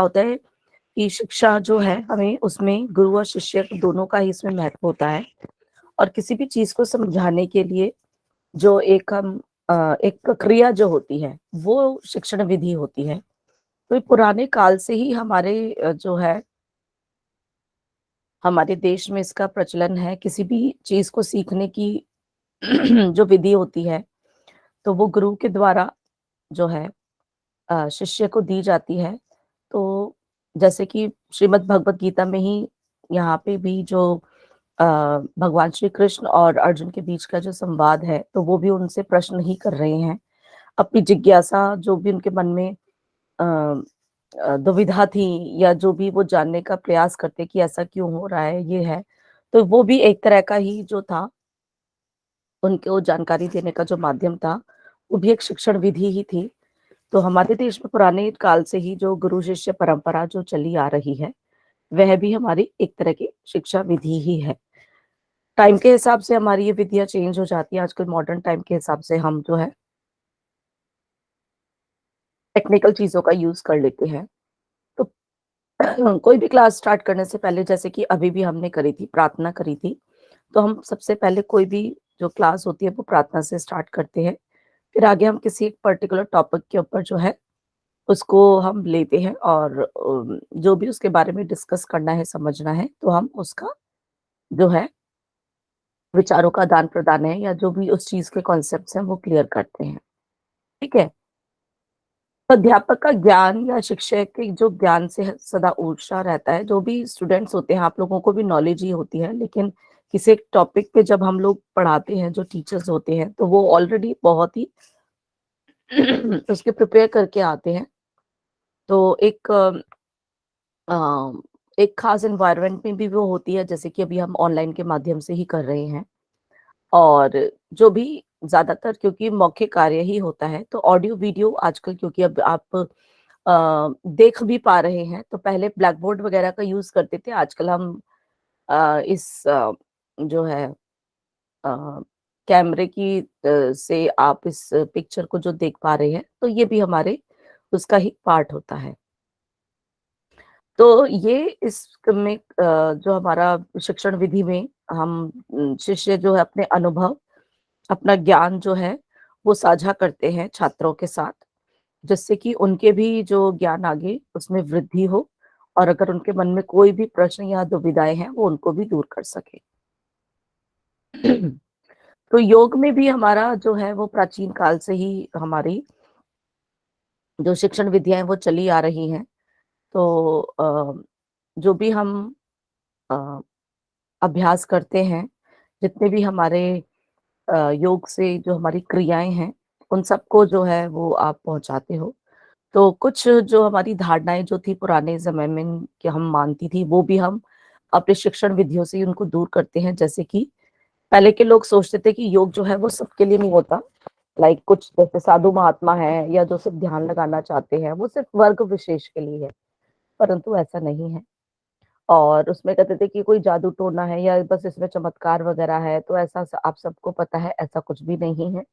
होता है कि शिक्षा जो है हमें उसमें गुरु और शिष्य दोनों का ही इसमें महत्व होता है। और किसी भी चीज को समझाने के लिए जो एक प्रक्रिया जो होती है वो शिक्षण विधि होती है। तो ये पुराने काल से ही जो है हमारे देश में इसका प्रचलन है। किसी भी चीज को सीखने की जो विधि होती है तो वो गुरु के द्वारा जो है शिष्य को दी जाती है। तो जैसे कि श्रीमद् भगवत गीता में ही यहाँ पे भी जो अ, भगवान श्री कृष्ण और अर्जुन के बीच का जो संवाद है, तो वो भी उनसे प्रश्न ही कर रहे हैं। अपनी जिज्ञासा जो भी उनके मन में अ दुविधा थी या जो भी वो जानने का प्रयास करते कि ऐसा क्यों हो रहा है, ये है। तो वो भी एक तरह का ही जो था, उनको जानकारी देने का जो माध्यम था, वो भी एक शिक्षण विधि ही थी। तो हमारे देश में पुराने काल से ही जो गुरु शिष्य परंपरा जो चली आ रही है, वह भी हमारी एक तरह की शिक्षा विधि ही है। टाइम के हिसाब से हमारी ये विधियाँ चेंज हो जाती हैं। आजकल मॉडर्न टाइम के हिसाब से हम जो है टेक्निकल चीज़ों का यूज़ कर लेते हैं। तो कोई भी क्लास स्टार्ट करने से पहले जैसे कि अभी भी हमने करी थी, प्रार्थना करी थी, तो हम सबसे पहले कोई भी जो क्लास होती है वो प्रार्थना से स्टार्ट करते हैं। फिर आगे हम किसी एक पर्टिकुलर टॉपिक के ऊपर जो है उसको हम लेते हैं और जो भी उसके बारे में डिस्कस करना है, समझना है, तो हम उसका जो है विचारों का आदान-प्रदान है या जो भी उस चीज़ के कॉन्सेप्ट्स हैं वो क्लियर करते हैं। ठीक है? तो अध्यापक का ज्ञान या शिक्षक के जो ज्ञान से सदा ऊर्जा रहता है, जो भी स्टूडेंट्स होते हैं, आप लोगों को भी नॉलेज ही होती है, लेकिन किसी एक टॉपिक पे जब हम लोग पढ़ाते हैं, जो टीचर्स होते हैं, तो वो ऑलरेडी बहुत ही उसके प्रिपेयर करके आते हैं। तो अ, एक खास एनवायरनमेंट में भी वो होती है, जैसे कि अभी हम ऑनलाइन के माध्यम से ही कर रहे हैं। और जो भी ज़्यादातर क्योंकि मौखिक कार्य ही होता है, तो ऑडियो वीडियो आजकल क्योंकि अब आप देख भी पा रहे हैं, तो पहले ब्लैक बोर्ड वगैरह का यूज़ करते थे, आजकल हम जो है कैमरे से आप इस पिक्चर को जो देख पा रहे हैं, तो ये भी हमारे उसका ही पार्ट होता है। तो ये इसमें जो हमारा शिक्षण विधि में हम शिष्य जो है अपने अनुभव, अपना ज्ञान जो है वो साझा करते हैं छात्रों के साथ, जिससे कि उनके भी जो ज्ञान आगे उसमें वृद्धि हो और अगर उनके मन में कोई भी प्रश्न या दुविधाएँ हैं, वो उनको भी दूर कर सकें। तो योग में भी हमारा जो है वो प्राचीन काल से ही हमारी जो शिक्षण विधियाँ हैं वो चली आ रही हैं। तो जो भी हम अ, अभ्यास करते हैं, जितने भी हमारे योग से जो हमारी क्रियाएँ हैं, उन सबको जो है वो आप पहुँचाते हो। तो कुछ जो हमारी धारणाएँ जो थी पुराने समय में कि हम मानती थी, वो भी हम अपने शिक्षण विधियों से ही उनको दूर करते हैं। जैसे कि पहले के लोग सोचते थे कि योग जो है वो सबके लिए नहीं होता। लाइक कुछ जैसे साधु महात्मा हैं या जो सिर्फ़ ध्यान लगाना चाहते हैं, वो सिर्फ़ वर्ग विशेष के लिए है, परंतु ऐसा नहीं है। और उसमें कहते थे कि कोई जादू टोना है या बस इसमें चमत्कार वगैरह है, तो ऐसा स आप सबको पता है, ऐसा कुछ भी नहीं है।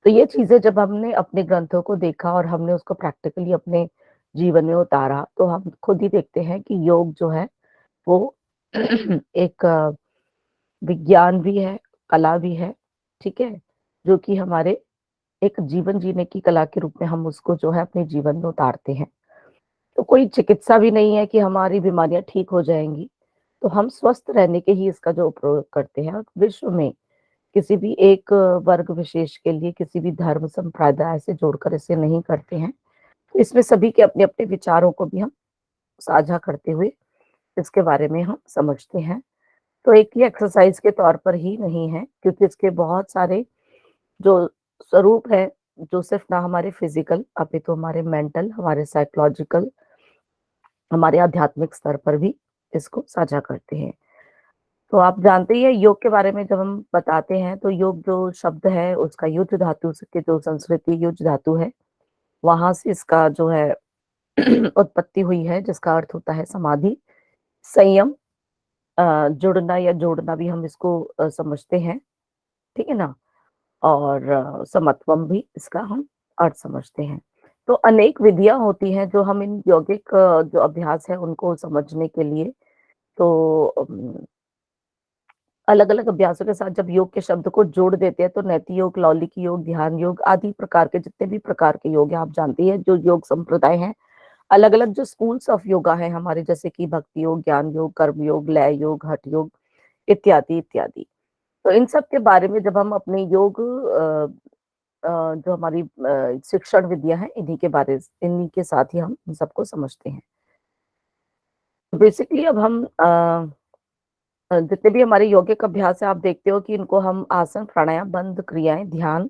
तो ये चीज़ें जब हमने अपने ग्रंथों को देखा और हमने उसको प्रैक्टिकली अपने जीवन में उतारा, तो हम खुद ही देखते हैं कि योग जो है वो एक विज्ञान भी है, कला भी है, ठीक है? जो कि हमारे एक जीवन जीने की कला के रूप में हम उसको जो है अपने जीवन में उतारते हैं। तो कोई चिकित्सा भी नहीं है कि हमारी बीमारियाँ ठीक हो जाएँगी, तो हम स्वस्थ रहने के ही इसका जो उपयोग करते हैं और विश्व में किसी भी एक वर्ग विशेष के लिए किसी भी धर्म संप्रदाय से जोड़कर इसे नहीं करते हैं। तो इसमें सभी के अपने-अपने विचारों को भी हम साझा करते हुए इसके बारे में हम समझते हैं। तो एक ये एक्सरसाइज़ के तौर पर ही नहीं है क्योंकि इसके बहुत सारे जो स्वरूप है, जो सिर्फ़ ना हमारे फिज़िकल अपितु हमारे मेंटल, हमारे साइकोलॉजिकल, हमारे आध्यात्मिक स्तर पर भी इसको साझा करते हैं। तो आप जानते ही हैं योग के बारे में जब हम बताते हैं तो योग जो शब्द है उसका युज धातु से के जो संस्कृति युज धातु है, वहाँ से इसका जो है उत्पत्ति हुई है जिसका अर्थ होता है समाधि, संयम, जुड़ना या जोड़ना भी हम इसको समझते हैं, ठीक है ना? और समत्वम भी इसका हम अर्थ समझते हैं। तो अनेक विधियाँ होती हैं जो हम इन यौगिक जो अभ्यास है उनको समझने के लिए, तो अलग-अलग अभ्यासों के साथ जब योग के शब्द को जोड़ देते हैं तो नैति योग, लौलिक योग, ध्यान योग आदि प्रकार के जितने भी प्रकार के योग हैं, आप जानती हैं जो योग संप्रदाय हैं, अलग-अलग जो स्कूल्स ऑफ योगा हैं हमारे, जैसे कि भक्ति योग, ज्ञान योग, कर्म योग, लय योग, हठ योग इत्यादि, इत्यादि। तो इन सब के बारे में जब हम अपने योग जो हमारी शिक्षण विद्या है इन्हीं के साथ ही हम इन सबको समझते हैं। बेसिकली अब हम जितने भी हमारे यौगिक अभ्यास है, आप देखते हो कि इनको हम आसन, प्राणायाम, बंध क्रियाएँ, ध्यान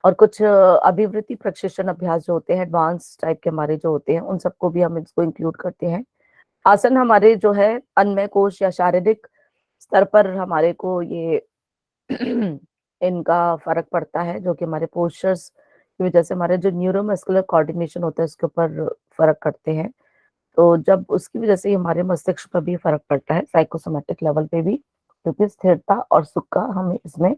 और कुछ अभिवृत्ति प्रशिक्षण अभ्यास जो होते हैं, एडवांस टाइप के हमारे जो होते हैं, उन सबको भी हम इसको इंक्लूड करते हैं। आसन हमारे जो है अन्नमय कोश या शारीरिक स्तर पर हमारे को ये इनका फ़र्क पड़ता है, जो कि हमारे पोस्चर्स की वजह से हमारे जो न्यूरोमस्कुलर कोऑर्डिनेशन होता है, उसके ऊपर फ़र्क करते हैं। तो जब उसकी वजह से हमारे मस्तिष्क पर भी फ़र्क पड़ता है, साइकोसोमैटिक लेवल पे भी, क्योंकि स्थिरता और सुख का हमें इसमें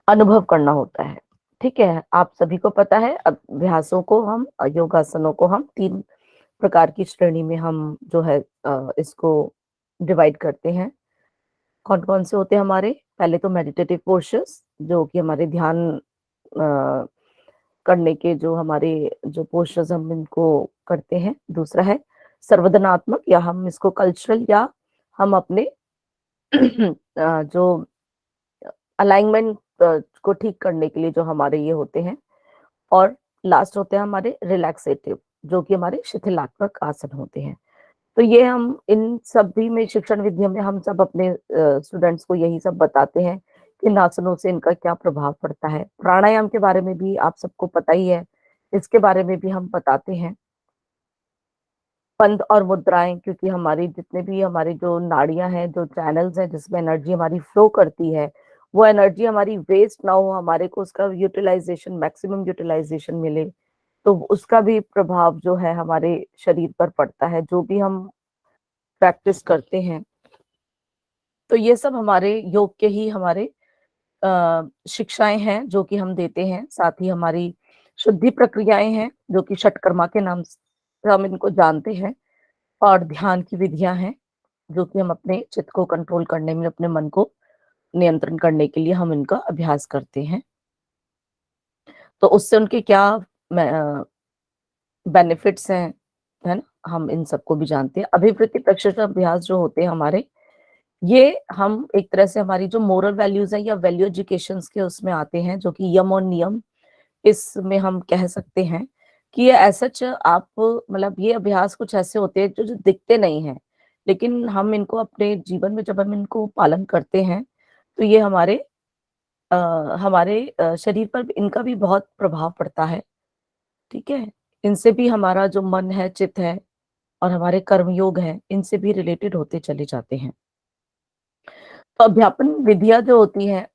अनुभव करना होता है। ठीक है? आप सभी को पता है अभ्यासों को हम योगासनों को हम 3 प्रकार की श्रेणी में हम जो है इसको डिवाइड करते हैं। कौन-कौन से होते हैं हमारे? पहले तो मेडिटेटिव पोस्चर्स जो कि हमारे ध्यान करने के जो हमारे जो पोस्चर्स हम इनको करते हैं। दूसरा है सर्वदनात्मक या हम इसको कल्चरल या हम अपने जो अलाइनमेंट को ठीक करने के लिए जो हमारे ये होते हैं। और लास्ट होते हैं हमारे रिलैक्सेटिव जो कि हमारे शिथिलात्मक आसन होते हैं। तो ये हम इन सभी में शिक्षण विधियों में हम सब अपने स्टूडेंट्स को यही सब बताते हैं कि इन आसनों से इनका क्या प्रभाव पड़ता है। प्राणायाम के बारे में भी आप सबको पता ही है, इसके बारे में भी हम बताते हैं। पंध और मुद्राएँ क्योंकि हमारी जितने भी हमारी जो नाड़ियाँ हैं, जो चैनल्स हैं जिसमें एनर्जी हमारी फ्लो करती है, वो एनर्जी हमारी वेस्ट ना हो, हमारे को उसका यूटिलाइज़ेशन मैक्सिमम यूटिलाइज़ेशन मिले, तो उसका भी प्रभाव जो है हमारे शरीर पर पड़ता है, जो भी हम प्रैक्टिस करते हैं। तो ये सब हमारे योग के ही हमारे शिक्षाएँ हैं जो कि हम देते हैं, साथ ही हमारी शुद्धि प्रक्रियाएँ हैं, जो कि षटकर्मा के नाम से हम इनको जानते हैं और ध्यान की विधियाँ हैं, जो कि हम अपने चित्त को कंट्रोल करने में, अपने मन को नियंत्रण करने के लिए हम इनका अभ्यास करते हैं। तो उससे उनके क्या बेनिफिट्स हैं, है ना? हम इन सबको भी जानते हैं। अभिवृत्ति प्रशिक्षण अभ्यास जो होते हैं हमारे, ये हम एक तरह से हमारी जो मोरल वैल्यूज़ हैं या वैल्यू एजुकेशंस के उसमें आते हैं, जो कि यम और नियम इसमें हम कह सकते हैं कि ये एज़ सच आप मतलब ये अभ्यास कुछ ऐसे होते हैं जो जो दिखते नहीं हैं, लेकिन हम इनको अपने जीवन में जब हम इनको पालन करते हैं, तो ये अ, हमारे शरीर पर इनका भी बहुत प्रभाव पड़ता है, ठीक है? इनसे भी हमारा जो मन है, चित्त है और हमारे कर्मयोग हैं, इनसे भी रिलेटेड होते चले जाते हैं। तो अध्यापन विधियाँ जो होती हैं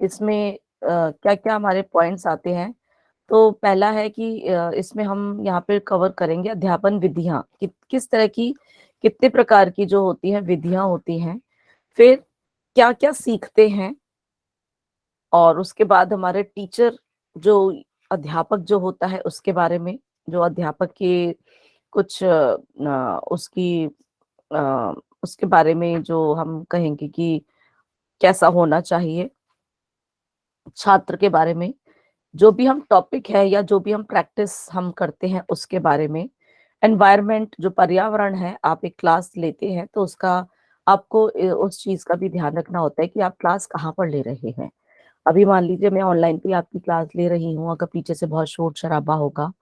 इसमें क्या-क्या हमारे पॉइंट्स आते हैं। तो पहला है कि इसमें हम यहाँ पे कवर करेंगे अध्यापन विधियाँ किस तरह की कितने प्रकार की जो होती हैं विधियाँ होती हैं। फिर क्या-क्या सीखते हैं और उसके बाद हमारे टीचर जो अध्यापक जो होता है उसके बारे में, जो अध्यापक के कुछ अ, उसके बारे में जो हम कहेंगे कि कैसा होना चाहिए, छात्र के बारे में, जो भी हम टॉपिक है या जो भी हम प्रैक्टिस हम करते हैं उसके बारे में, एनवायरनमेंट जो पर्यावरण है, आप एक क्लास लेते हैं तो उसका आपको उस चीज़ का भी ध्यान रखना होता है कि आप क्लास कहाँ पर ले रहे हैं। अभी मान लीजिए मैं ऑनलाइन पे आपकी क्लास ले रही हूँ, अगर पीछे से बहुत शोर-शराबा होगा,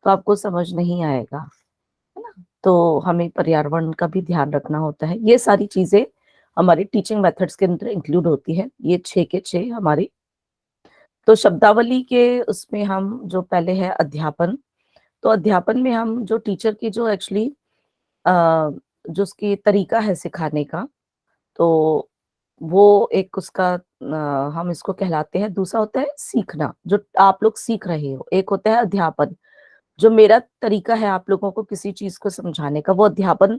तो आपको समझ नहीं आएगा, है ना? तो हमें पर्यावरण का भी ध्यान रखना होता है। ये सारी चीज़ें हमारी टीचिंग मेथड्स के अंदर इंक्लूड होती है। ये 6 के 6 हमारी तो शब्दावली के उसमें हम जो पहले है अध्यापन, तो अध्यापन में हम जो टीचर की जो एक्चुअली अ, जो उसकी तरीका है सिखाने का, तो वो एक उसका हम इसको कहलाते हैं। दूसरा होता है सीखना, जो आप लोग सीख रहे हो। एक होता है अध्यापन, जो मेरा तरीका है आप लोगों को किसी चीज़ को समझाने का, वो अध्यापन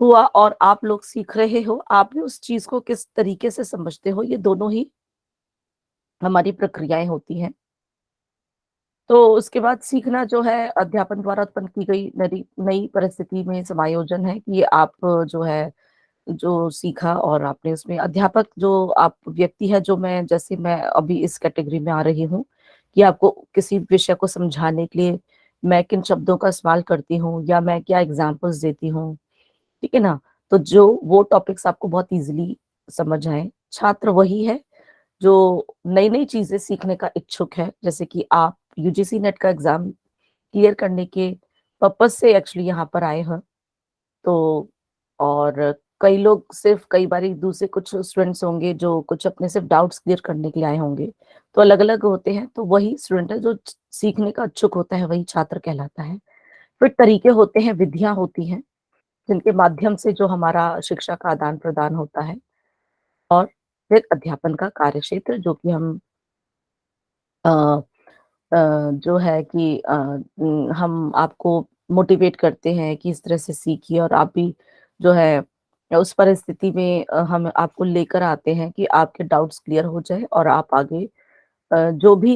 हुआ और आप लोग सीख रहे हो, आप भी उस चीज़ को किस तरीके से समझते हो, ये दोनों ही हमारी प्रक्रियाएं होती हैं। तो उसके बाद सीखना जो है अध्यापन द्वारा उत्पन्न की गई नई नई परिस्थिति में समायोजन है कि आप जो है जो सीखा और आपने उसमें अध्यापक जो आप व्यक्ति है, जो मैं अभी इस कैटेगरी में आ रही हूँ कि आपको किसी विषय को समझाने के लिए मैं किन शब्दों का इस्तेमाल करती हूँ या मैं क्या एग्जाम्पल्स देती हूँ, ठीक है ना? तो जो वो टॉपिक्स आपको बहुत इजीली समझ आए। छात्र वही है जो नई नई चीजें सीखने का इच्छुक है, जैसे कि आप यूजीसी नेट का एग्जाम क्लियर करने के पर्पज से एक्चुअली यहाँ पर आए हैं। तो और कई लोग सिर्फ कई बारी दूसरे कुछ स्टूडेंट्स होंगे जो कुछ अपने सिर्फ डाउट्स क्लियर करने के लिए आए होंगे, तो अलग अलग होते हैं। तो वही स्टूडेंट है जो सीखने का इच्छुक होता है, वही छात्र कहलाता है। फिर तरीके होते हैं, विधियां होती हैं जिनके माध्यम से जो हमारा शिक्षा का आदान प्रदान होता है। और फिर अध्यापन का कार्यक्षेत्र जो कि हम अ, जो है कि हम आपको मोटिवेट करते हैं कि इस तरह से सीखिए, और आप भी जो है उस परिस्थिति में हम आपको लेकर आते हैं कि आपके डाउट्स क्लियर हो जाए और आप आगे जो भी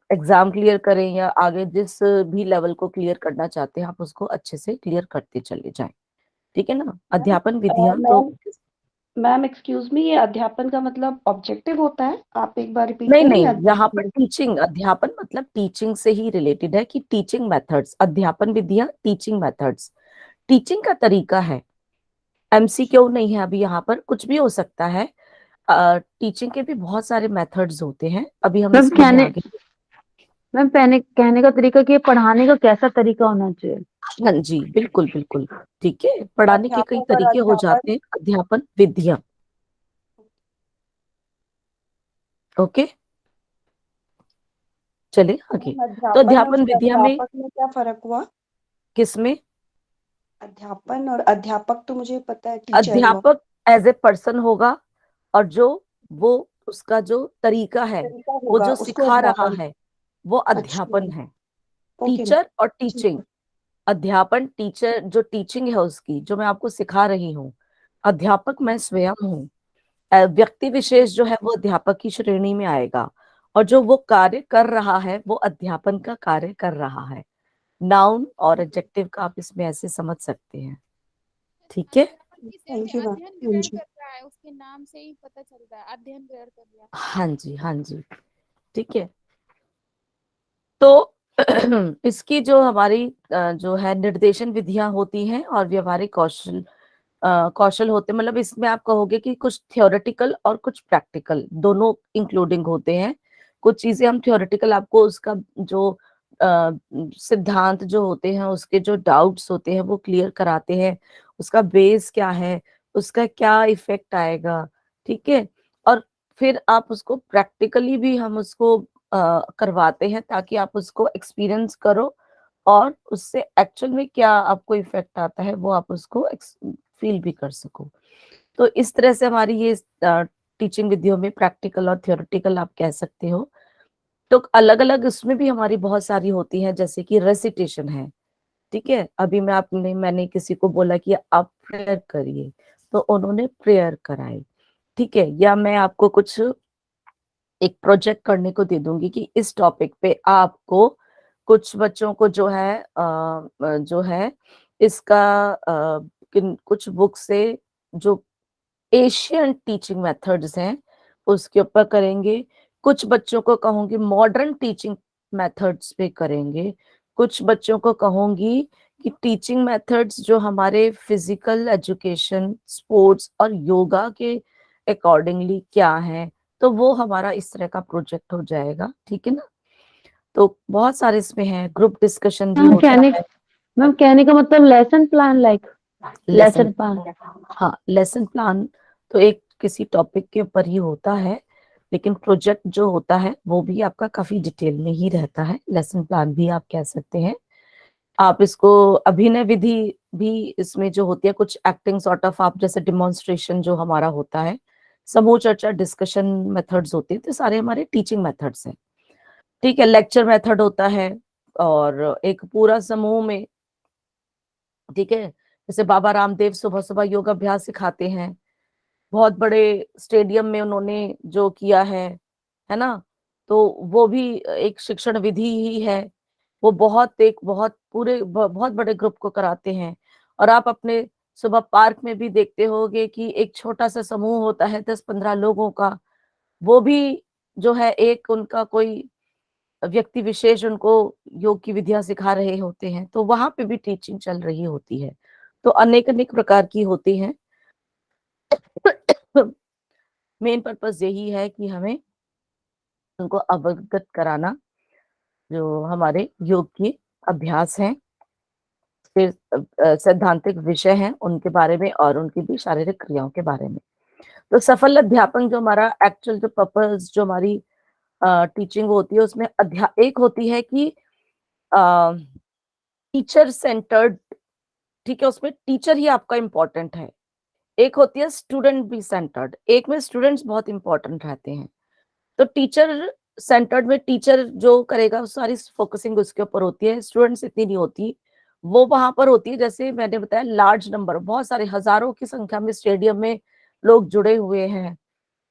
एग्जाम क्लियर करें या आगे जिस भी लेवल को क्लियर करना चाहते हैं, आप उसको अच्छे से क्लियर करते चले जाएं। ठीक है ना? मैम अध्यापन विधियां तो मैम मैम एक्सक्यूज मी, ये अध्यापन का मतलब ऑब्जेक्टिव होता है? आप एक बार रिपीट नहीं करेंगे नहीं, यहाँ पर अध्यापन? टीचिंग, अध्यापन मतलब टीचिंग से ही रिलेटेड है कि टीचिंग मेथड्स, अध्यापन विधियां टीचिंग मेथड्स, टीचिंग का तरीका है। एमसीक्यू नहीं है अभी, यहाँ पर कुछ भी हो सकता है। टीचिंग के भी बहुत सारे मेथड्स होते हैं, अभी हम मैम इसमें है कहने आगे। मैम कहने का तरीका कि ये पढ़ाने का कैसा तरीका होना चाहिए। हाँ जी, बिल्कुल बिल्कुल। ठीक है, पढ़ाने के कई अध्यापक और तरीके हो अध्यापन। जाते हैं, अध्यापन विधियां। ओके, चले आगे। मैम तो अध्यापन और अध्यापन विधियां में अध्यापक में क्या फर्क हुआ? किसमें? अध्यापन और अध्यापक तो मुझे पता है, टीचर हुआ। अध्यापक एज ए पर्सन होगा, और जो वो उसका जो तरीका है, तरीका वो होगा जो उसको सिखा रहा अध्यापन। है, वो अच्छा। अध्यापन है। Okay ma'am. टीचर और ठीक टीचिंग, है। अध्यापन टीचर जो टीचिंग है उसकी, जो मैं आपको सिखा रही हूँ। अध्यापक मैं स्वयं हूँ। व्यक्ति विशेष जो है वो अध्यापक की श्रेणी में आएगा, और जो वो कार्य कर रहा है वो अध्यापन का कार्य कर रहा है। नाउन और एडजेक्टिव का आप इसमें ऐसे समझ सकते हैं। ठीक है? अध्यापन किसे थैंक यू मैम। अध्ययन हाँ ग्रहण जी। कर रहा है, उसके नाम से ही पता चल रहा है, अध्ययन ग्रहण कर लिया। हाँ जी, हाँ जी। ठीक है। तो इसकी जो हमारी जो है निर्देशन विधियां होती हैं और व्यवहारिक कौशल कौशल होते हैं। मतलब इसमें आप कहोगे कि कुछ थ्योरेटिकल और कुछ प्रैक्टिकल दोनों इंक्लूडिंग होते हैं। कुछ चीजें हम थ्योरेटिकल आपको उसका जो सिद्धांत जो होते हैं, उसके जो डाउट्स होते हैं वो क्लियर कराते हैं, उसका बेस क्या है, उसका क्या इफेक्ट आएगा। ठीक है? और फिर आप उसको प्रैक्टिकली भी हम उसको करवाते हैं ताकि आप उसको एक्सपीरियंस करो, और उससे एक्चुअल में क्या आपको इफेक्ट आता है वो आप उसको फील भी कर सको। तो इस तरह से हमारी ये टीचिंग विधियों में प्रैक्टिकल और थियोरेटिकल आप कह सकते हो। तो अलग अलग इसमें भी हमारी बहुत सारी होती है, जैसे कि रेसिटेशन है। ठीक है? अभी मैंने किसी को बोला कि आप प्रेयर करिए, तो उन्होंने प्रेयर कराई। ठीक है? या मैं आपको कुछ एक प्रोजेक्ट करने को दे दूंगी कि इस टॉपिक पे आपको कुछ बच्चों को जो है इसका कुछ बुक से जो एशियन टीचिंग मेथड्स हैं उसके ऊपर करेंगे। कुछ बच्चों को कहूंगी मॉडर्न टीचिंग मेथड्स पे करेंगे। कुछ बच्चों को कहूंगी कि टीचिंग मेथड्स जो हमारे फिजिकल एजुकेशन, स्पोर्ट्स और योगा के अकॉर्डिंगली क्या है। तो वो हमारा इस तरह का प्रोजेक्ट हो जाएगा। ठीक है ना? तो बहुत सारे इसमें है, ग्रुप डिस्कशन भी मैम होता है। कहने का मतलब lesson plan, like lesson, lesson plan. हाँ, लेसन प्लान तो एक किसी टॉपिक के ऊपर ही होता है, लेकिन प्रोजेक्ट जो होता है वो भी आपका काफी डिटेल में ही रहता है। लेसन प्लान भी आप कह सकते हैं। आप इसको अभिनय विधि भी इसमें जो होती है, कुछ एक्टिंग सॉर्ट ऑफ, आप जैसे डिमॉन्स्ट्रेशन जो हमारा होता है, समूह चर्चा डिस्कशन मेथड्स होते हैं, तो सारे हमारे टीचिंग मेथड्स हैं। ठीक है? लेक्चर मेथड होता है, और एक पूरा समूह में, ठीक है, जैसे बाबा रामदेव सुबह सुबह योग अभ्यास सिखाते हैं, बहुत बड़े स्टेडियम में उन्होंने जो किया है ना? तो वो भी एक शिक्षण विधि ही है। वो बहुत पूरे बहुत बड़े ग्रुप को कराते हैं। और आप अपने सुबह पार्क में भी देखते होंगे कि एक छोटा-सा समूह होता है 10-15 लोगों का, वो भी जो है एक उनका कोई व्यक्ति विशेष उनको योग की विधियाँ सिखा रहे होते हैं, तो वहाँ पे भी टीचिंग चल रही होती है। तो अनेक-अनेक प्रकार की होती हैं। मेन पर्पस यही है कि हमें उनको अवगत कराना, जो हमारे योग के अभ्यास हैं, फिर सैद्धांतिक विषय हैं उनके बारे में और उनकी भी शारीरिक क्रियाओं के बारे में। तो सफल अध्यापन जो हमारा एक्चुअल जो पर्पस जो हमारी टीचिंग होती है उसमें एक होती है कि टीचर सेंटर्ड, ठीक है, उसमें टीचर ही आपका इम्पोर्टेंट है। एक होती है स्टूडेंट बी सेंटर्ड, एक में स्टूडेंट्स बहुत इम्पोर्टेंट रहते हैं। तो टीचर सेंटर्ड में टीचर जो करेगा वो सारी फोकसिंग उसके ऊपर होती है, स्टूडेंट्स इतनी नहीं होती। वो वहां पर होती है, जैसे मैंने बताया, लार्ज नंबर, बहुत सारे हजारों की संख्या में स्टेडियम में लोग जुड़े हुए हैं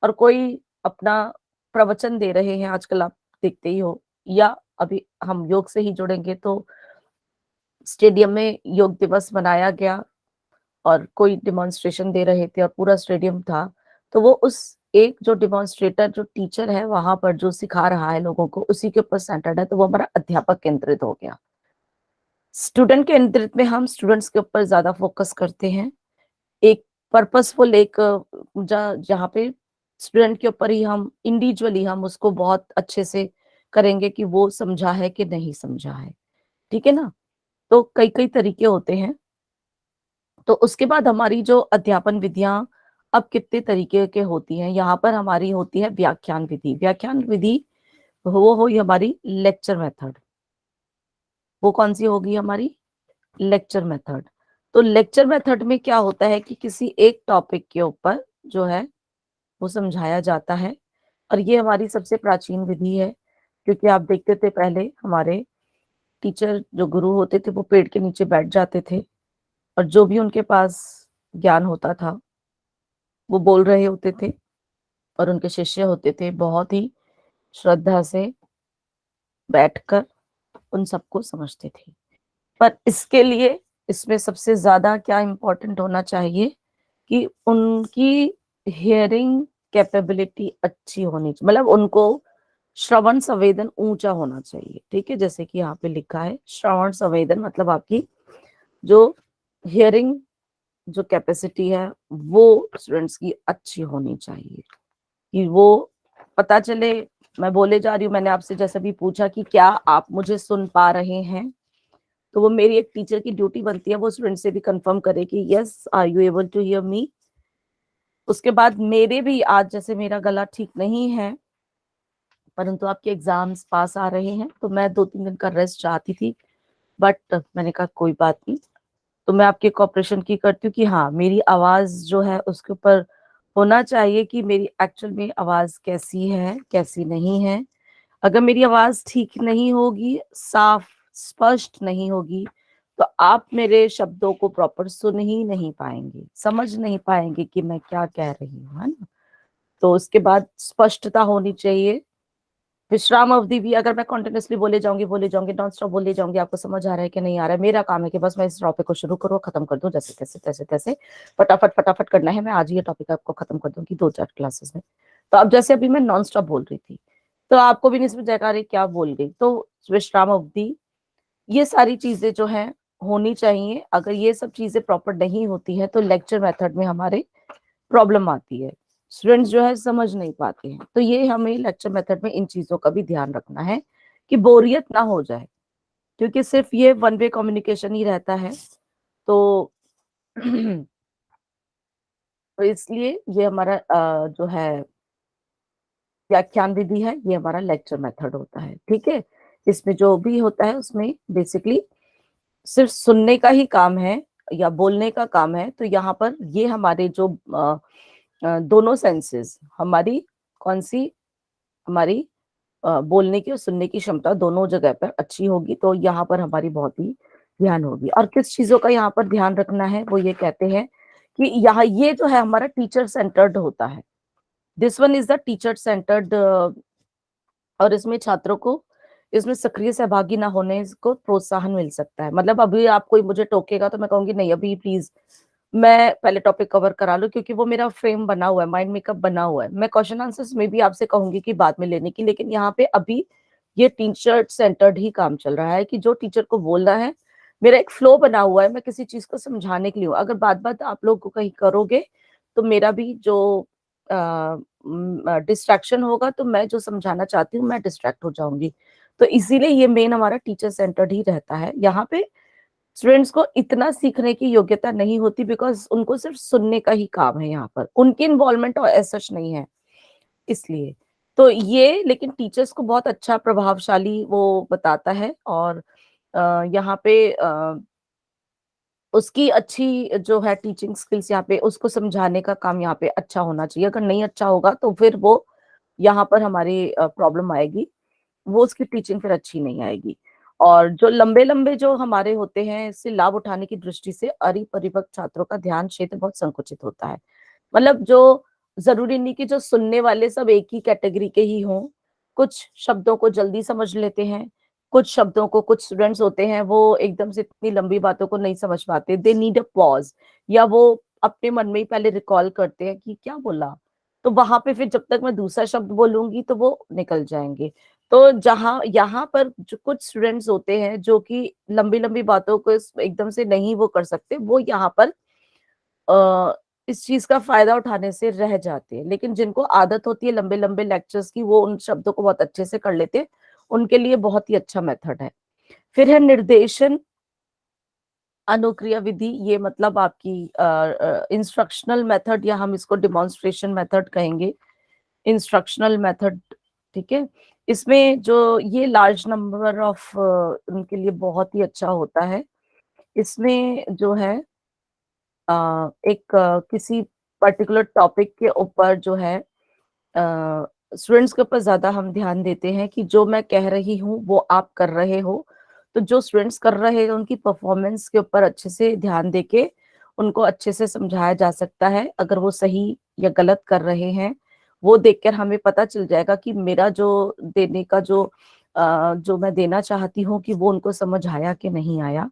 और कोई अपना प्रवचन दे रहे हैं, आजकल आप देखते ही हो, या अभी हम योग से ही जुड़ेंगे तो स्टेडियम में योग दिवस मनाया गया और कोई डिमॉन्स्ट्रेशन दे रहे थे और पूरा स्टेडियम था, तो वो उस एक जो डिमॉन्स्ट्रेटर जो टीचर है वहां पर जो सिखा रहा है लोगों को, उसी के ऊपर सेंटर्ड है, तो वो हमारा अध्यापक केंद्रित हो गया। स्टूडेंट केंद्रित में हम स्टूडेंट्स के ऊपर ज्यादा फोकस करते हैं, एक पर्पसफुल एक जहाँ पे स्टूडेंट के ऊपर ही हम इंडिविजुअली हम उसको बहुत अच्छे से करेंगे कि वो समझा है कि नहीं समझा है, ठीक है ना? तो कई कई तरीके होते हैं। तो उसके बाद हमारी जो अध्यापन विधियां अब कितने तरीके के होती हैं, यहाँ पर हमारी होती है व्याख्यान विधि। व्याख्यान विधि वो हुई हमारी लेक्चर मेथड। वो कौन सी होगी हमारी? Lecture method. तो लेक्चर मेथड में क्या होता है कि किसी एक टॉपिक के ऊपर जो है वो समझाया जाता है, और ये हमारी सबसे प्राचीन विधि है, क्योंकि आप देखते थे पहले हमारे टीचर जो गुरु होते थे वो पेड़ के नीचे बैठ जाते थे और जो भी उनके पास ज्ञान होता था वो बोल रहे होते थे और उनके शिष्य होते थे बहुत ही श्रद्धा से बैठकर उन सबको समझते थे। पर इसके लिए इसमें सबसे ज्यादा क्या इम्पोर्टेंट होना चाहिए कि उनकी हियरिंग कैपेबिलिटी अच्छी होनी चाहिए, मतलब उनको श्रवण संवेदन ऊंचा होना चाहिए, ठीक है? जैसे कि यहाँ पे लिखा है श्रवण संवेदन, मतलब आपकी जो हियरिंग जो कैपेसिटी है वो स्टूडेंट्स की अच्छी होनी चाहिए, कि वो पता चले। मैं बोले जा रही हूँ, मैंने आपसे जैसे भी पूछा कि क्या आप मुझे सुन पा रहे हैं, तो वो मेरी एक टीचर की ड्यूटी बनती है वो स्टूडेंट से भी कंफर्म करे कि yes are you able to hear me. उसके बाद मेरे भी आज जैसे मेरा गला ठीक नहीं है, परंतु आपके एग्जाम्स पास आ रहे हैं, तो मैं 2-3 दिन का रेस्ट चाहती थी, बट मैंने कहा कोई बात नहीं, तो मैं आपके कॉपरेशन की करती हूँ कि हाँ मेरी आवाज जो है उसके ऊपर होना चाहिए कि मेरी एक्चुअल में आवाज कैसी है कैसी नहीं है। अगर मेरी आवाज ठीक नहीं होगी, साफ स्पष्ट नहीं होगी, तो आप मेरे शब्दों को प्रॉपर सुन ही नहीं पाएंगे, समझ नहीं पाएंगे कि मैं क्या कह रही हूँ, है ना? तो उसके बाद स्पष्टता होनी चाहिए। विश्राम अवधि भी, अगर मैं कंटिन्यूअसली बोले जाऊंगी नॉन स्टॉप बोले जाऊंगी, आपको समझ आ रहा है कि नहीं आ रहा है, मेरा काम है कि बस मैं इस टॉपिक को शुरू करूँ खत्म कर दूं, जैसे तैसे तैसे तैसे फटाफट फटाफट करना है, मैं आज ही ये टॉपिक आपको खत्म कर दूंगी 2-4 क्लासेस में। तो अब जैसे अभी मैं नॉन स्टॉप बोल रही थी तो आपको भी नहीं समझ आएगा अरे क्या बोल गई, तो विश्राम अवधि, ये सारी चीजें जो है होनी चाहिए। अगर ये सब चीजें प्रॉपर नहीं होती है तो लेक्चर मेथड में हमारे प्रॉब्लम आती है, स्टूडेंट्स जो है समझ नहीं पाते हैं। तो ये हमें लेक्चर मेथड में इन चीजों का भी ध्यान रखना है कि बोरियत ना हो जाए, क्योंकि सिर्फ ये वन वे कम्युनिकेशन ही रहता है। तो तो इसलिए ये हमारा जो है व्याख्यान विधि है, ये हमारा लेक्चर मेथड होता है, ठीक है? इसमें जो भी होता है उसमें बेसिकली सिर्फ सुनने का ही काम है या बोलने का काम है। तो यहाँ पर ये हमारे जो दोनों सेंसेस हमारी कौन सी, हमारी बोलने की और सुनने की क्षमता दोनों जगह पर अच्छी होगी, तो यहाँ पर हमारी बहुत ही ध्यान होगी। और किस चीजों का यहाँ पर ध्यान रखना है वो ये कहते हैं कि यहाँ ये जो है हमारा टीचर सेंटर्ड होता है, this one is the teacher centred. और इसमें छात्रों को इसमें सक्रिय सहभागी ना होने को प्रोत्साहन मिल सकता है। मतलब अभी आप कोई मुझे टोकेगा तो मैं कहूंगी नहीं, अभी प्लीज मैं पहले टॉपिक कवर करा लूं, क्योंकि वो मेरा फ्रेम बना हुआ है, माइंड मेकअप बना हुआ है। मैं क्वेश्चन आंसर्स में भी आपसे कहूंगी कि बाद में लेने की, लेकिन यहाँ पे अभी ये टीचर सेंटर्ड ही काम चल रहा है कि जो टीचर को बोलना है, मेरा एक फ्लो बना हुआ है, मैं किसी चीज को समझाने के लिए हूँ। अगर बात बात आप लोग को कहीं करोगे तो मेरा भी जो डिस्ट्रैक्शन होगा, तो मैं जो समझाना चाहती हूँ मैं डिस्ट्रैक्ट हो जाऊंगी। तो इसीलिए ये मेन हमारा टीचर सेंटर्ड ही रहता है। यहाँ पे स्टूडेंट्स को इतना सीखने की योग्यता नहीं होती, बिकॉज उनको सिर्फ सुनने का ही काम है, यहाँ पर उनकी इन्वॉल्वमेंट और एज सच नहीं है। इसलिए तो ये, लेकिन टीचर्स को बहुत अच्छा प्रभावशाली वो बताता है। और यहाँ पे उसकी अच्छी जो है टीचिंग स्किल्स, यहाँ पे उसको समझाने का काम यहाँ पे अच्छा होना चाहिए। अगर नहीं अच्छा होगा तो फिर वो यहाँ पर हमारी प्रॉब्लम आएगी, वो उसकी टीचिंग फिर अच्छी नहीं आएगी। और जो लंबे लंबे जो हमारे होते हैं, इससे लाभ उठाने की दृष्टि से परिपक्व छात्रों का ध्यान क्षेत्र बहुत संकुचित होता है। मतलब जो जरूरी नहीं कि जो सुनने वाले सब एक ही कैटेगरी के ही हों, कुछ शब्दों को जल्दी समझ लेते हैं, कुछ शब्दों को, कुछ स्टूडेंट्स होते हैं वो एकदम से इतनी लंबी बातों को नहीं समझ पाते, दे नीड अ पॉज, या वो अपने मन में ही पहले रिकॉल करते हैं कि क्या बोला, तो वहां पे फिर जब तक मैं दूसरा शब्द बोलूंगी तो वो निकल जाएंगे। तो जहां यहाँ पर जो कुछ स्टूडेंट्स होते हैं जो कि लंबी लंबी बातों को एकदम से नहीं वो कर सकते, वो यहाँ पर इस चीज का फायदा उठाने से रह जाते हैं। लेकिन जिनको आदत होती है लंबे लंबे लेक्चर्स की, वो उन शब्दों को बहुत अच्छे से कर लेते हैं, उनके लिए बहुत ही अच्छा मेथड है। फिर है निर्देशन अनुक्रिया विधि। ये मतलब आपकी इंस्ट्रक्शनल मेथड, या हम इसको डिमॉन्स्ट्रेशन मेथड कहेंगे, इंस्ट्रक्शनल मेथड। ठीक है, इसमें जो ये लार्ज नंबर ऑफ उनके लिए बहुत ही अच्छा होता है। इसमें जो है एक किसी पर्टिकुलर टॉपिक के ऊपर जो है स्टूडेंट्स के ऊपर ज्यादा हम ध्यान देते हैं कि जो मैं कह रही हूँ वो आप कर रहे हो। तो जो स्टूडेंट्स कर रहे हैं उनकी परफॉर्मेंस के ऊपर अच्छे से ध्यान देके उनको अच्छे से समझाया जा सकता है। अगर वो सही या गलत कर रहे हैं, वो देखकर हमें पता चल जाएगा कि मेरा जो देने का जो मैं देना चाहती हूँ कि वो उनको समझ आया कि नहीं आया।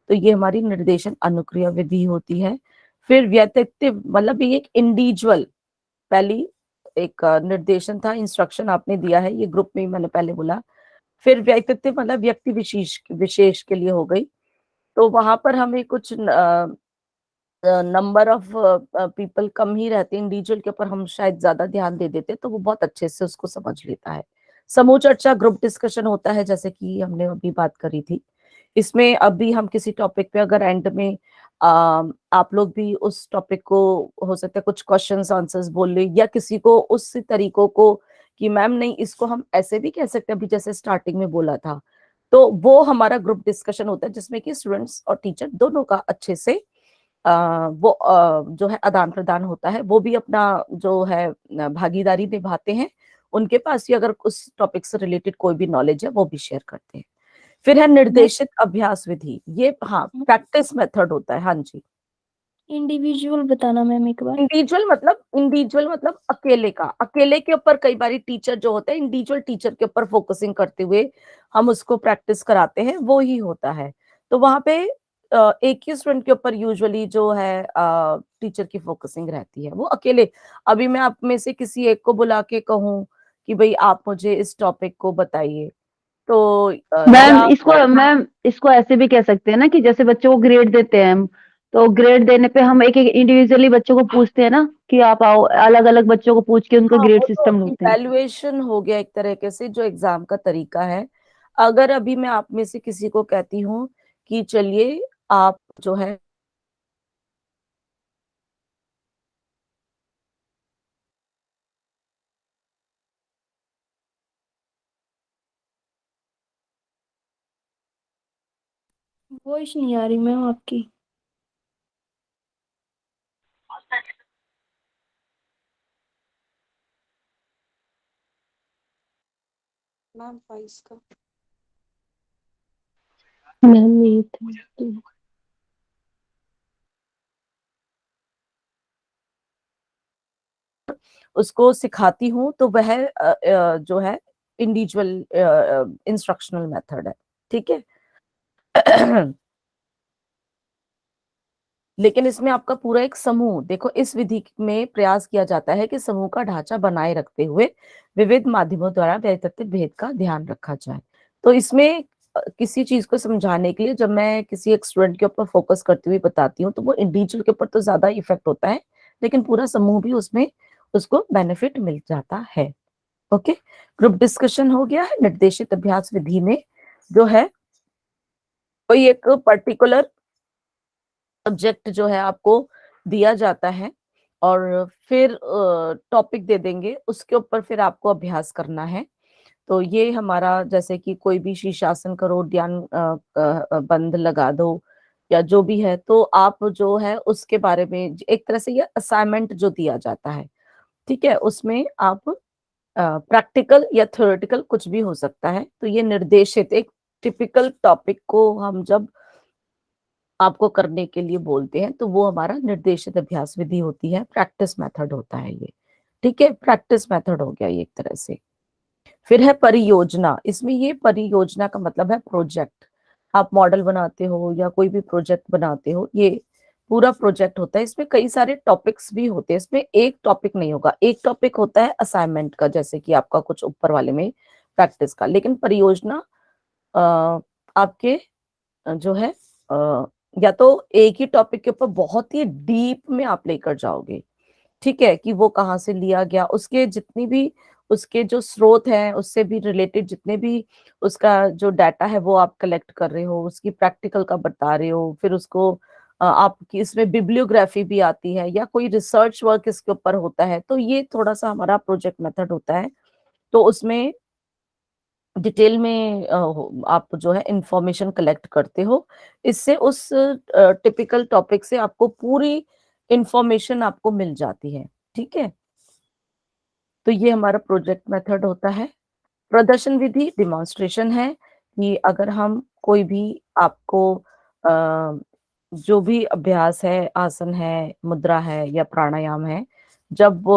तो ये हमारी निर्देशन अनुक्रिया विधि होती है। फिर व्यक्तित्व, मतलब ये एक इंडिविजुअल, पहली एक निर्देशन था, इंस्ट्रक्शन आपने दिया है, ये ग्रुप में ही मैंने पहले बोला। फिर व्यक्तित्व मतलब व्यक्ति विशेष विशेष के लिए हो गई। तो वहां पर हमें कुछ नंबर ऑफ पीपल कम ही रहते हैं, इंडिविजुअल के ऊपर हम शायद ज्यादा ध्यान दे देते, तो वो बहुत अच्छे से उसको समझ लेता है। समूह चर्चा, ग्रुप डिस्कशन होता है, जैसे कि हमने अभी बात करी थी। इसमें अभी हम किसी टॉपिक पे अगर एंड में आप लोग भी उस टॉपिक को, हो सकता है कुछ क्वेश्चंस आंसर्स बोल ले, या किसी को उस तरीकों को कि मैम नहीं इसको हम ऐसे भी कह सकते हैं, अभी जैसे स्टार्टिंग में बोला था, तो वो हमारा ग्रुप डिस्कशन होता है, जिसमें कि स्टूडेंट्स और टीचर दोनों का अच्छे से वो जो है आदान प्रदान होता है। वो भी अपना जो है भागीदारी निभाते हैं, उनके पास भी अगर उस टॉपिक से रिलेटेड कोई भी नॉलेज है वो भी शेयर करते हैं। फिर है निर्देशित अभ्यास विधि, ये हाँ प्रैक्टिस मेथड होता है। हाँ जी, इंडिविजुअल बताना मैम एक बार। इंडिविजुअल मतलब अकेले का, अकेले के ऊपर कई बार टीचर जो होता है इंडिविजुअल टीचर के ऊपर फोकसिंग करते हुए हम उसको प्रैक्टिस कराते हैं, वो ही होता है। तो वहां पे एक ही स्टूडेंट के ऊपर यूजुअली जो है टीचर की फोकसिंग रहती है, वो अकेले। अभी मैं आप में से किसी एक को बुला के कहूँ कि भाई आप मुझे इस टॉपिक को बताइए, तो मैम इसको ऐसे भी कह सकते हैं ना कि जैसे बच्चों को ग्रेड देते हैं हम, तो ग्रेड देने पे हम एक एक इंडिविजुअली बच्चों को पूछते हैं ना कि आप आओ, अलग अलग बच्चों को पूछ के उनका हाँ, ग्रेड वो सिस्टम तो होते हैं। इवैल्यूएशन हो गया एक तरीके से, जो एग्जाम का तरीका है। अगर अभी मैं आप में से किसी को कहती हूँ कि चलिए आप जो है वॉइस नहीं आ रही मैम आपकी। मैम वॉइस का मैम म्यूट है। उसको सिखाती हूँ तो वह जो है इंडिविजुअल इंस्ट्रक्शनल मेथड है, ठीक है। लेकिन इसमें आपका पूरा एक समूह, देखो इस विधि में प्रयास किया जाता है कि समूह का ढांचा बनाए रखते हुए विविध माध्यमों द्वारा व्यक्तित्व भेद का ध्यान रखा जाए। तो इसमें किसी चीज को समझाने के लिए जब मैं किसी एक स्टूडेंट के ऊपर फोकस करती हुई बताती हूँ तो वो इंडिविजुअल के ऊपर तो ज्यादा इफेक्ट होता है, लेकिन पूरा समूह भी उसमें उसको बेनिफिट मिल जाता है। ओके, ग्रुप डिस्कशन हो गया है। निर्देशित अभ्यास विधि में जो है कोई एक पर्टिकुलर सब्जेक्ट जो है आपको दिया जाता है और फिर टॉपिक दे देंगे, उसके ऊपर फिर आपको अभ्यास करना है। तो ये हमारा जैसे कि कोई भी शीर्षासन करो, ध्यान बंद लगा दो या जो भी है, तो आप जो है उसके बारे में एक तरह से ये असाइनमेंट जो दिया जाता है, ठीक है, उसमें आप प्रैक्टिकल या थ्योरेटिकल कुछ भी हो सकता है। तो ये निर्देशित एक टिपिकल टॉपिक को हम जब आपको करने के लिए बोलते हैं तो वो हमारा निर्देशित अभ्यास विधि होती है, प्रैक्टिस मेथड होता है ये, ठीक है, प्रैक्टिस मेथड हो गया ये एक तरह से। फिर है परियोजना। इसमें ये परियोजना का मतलब है प्रोजेक्ट। आप मॉडल बनाते हो या कोई भी प्रोजेक्ट बनाते हो, ये पूरा प्रोजेक्ट होता है। इसमें कई सारे टॉपिक्स भी होते हैं, इसमें एक टॉपिक नहीं होगा। एक टॉपिक होता है असाइनमेंट का, जैसे कि आपका कुछ ऊपर वाले में प्रैक्टिस का, लेकिन परियोजना आपके जो है या तो एक ही टॉपिक के ऊपर बहुत ही डीप में आप लेकर जाओगे, ठीक है, कि वो कहाँ से लिया गया, उसके जितनी भी उसके जो स्रोत हैं, उससे भी रिलेटेड जितने भी उसका जो डाटा है वो आप कलेक्ट कर रहे हो, उसकी प्रैक्टिकल का बता रहे हो, फिर उसको आपकी इसमें बिब्लियोग्राफी भी आती है या कोई रिसर्च वर्क इसके ऊपर होता है। तो ये थोड़ा सा हमारा प्रोजेक्ट मेथड होता है। तो उसमें डिटेल में आप जो है इंफॉर्मेशन कलेक्ट करते हो। इससे उस टिपिकल टॉपिक से आपको पूरी इंफॉर्मेशन आपको मिल जाती है, ठीक है। तो ये हमारा प्रोजेक्ट मेथड होता है। प्रदर्शन विधि डिमॉन्स्ट्रेशन है कि अगर हम कोई भी आपको जो भी अभ्यास है, आसन है, मुद्रा है या प्राणायाम है, जब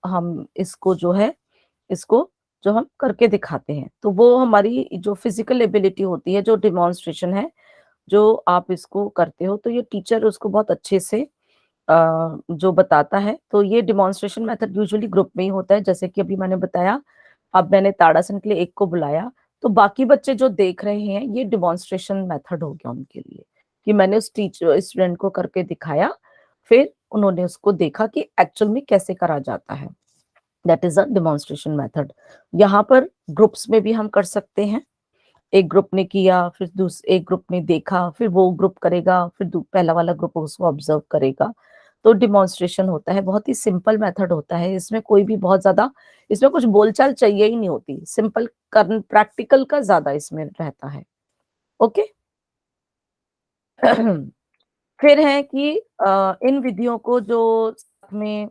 हम इसको जो है इसको जो हम करके दिखाते हैं तो वो हमारी जो फिजिकल एबिलिटी होती है, जो डिमॉन्स्ट्रेशन है, जो आप इसको करते हो, तो ये टीचर उसको बहुत अच्छे से जो बताता है। तो ये डिमॉन्स्ट्रेशन मेथड यूजुअली ग्रुप में ही होता है, जैसे कि अभी मैंने बताया। अब मैंने ताड़ासन के लिए एक को बुलाया, तो बाकी बच्चे जो देख रहे हैं ये डिमॉन्स्ट्रेशन मेथड हो गया उनके लिए, कि मैंने उस टीचर स्टूडेंट को करके दिखाया, फिर उन्होंने उसको देखा कि एक्चुअल में कैसे करा जाता है। That is a demonstration method. यहाँ पर ग्रुप्स में भी हम कर सकते हैं। एक ग्रुप ने किया, फिर एक ग्रुप ने देखा, फिर वो ग्रुप करेगा, फिर पहला वाला ग्रुप उसको ऑब्जर्व करेगा। तो डिमॉन्स्ट्रेशन होता है, बहुत ही सिंपल मेथड होता है। इसमें कोई भी बहुत ज्यादा इसमें कुछ बोलचाल चाहिए ही नहीं होती, सिंपल प्रैक्टिकल का ज्यादा इसमें रहता है। ओके। फिर है कि इन विधियों को जो साथ में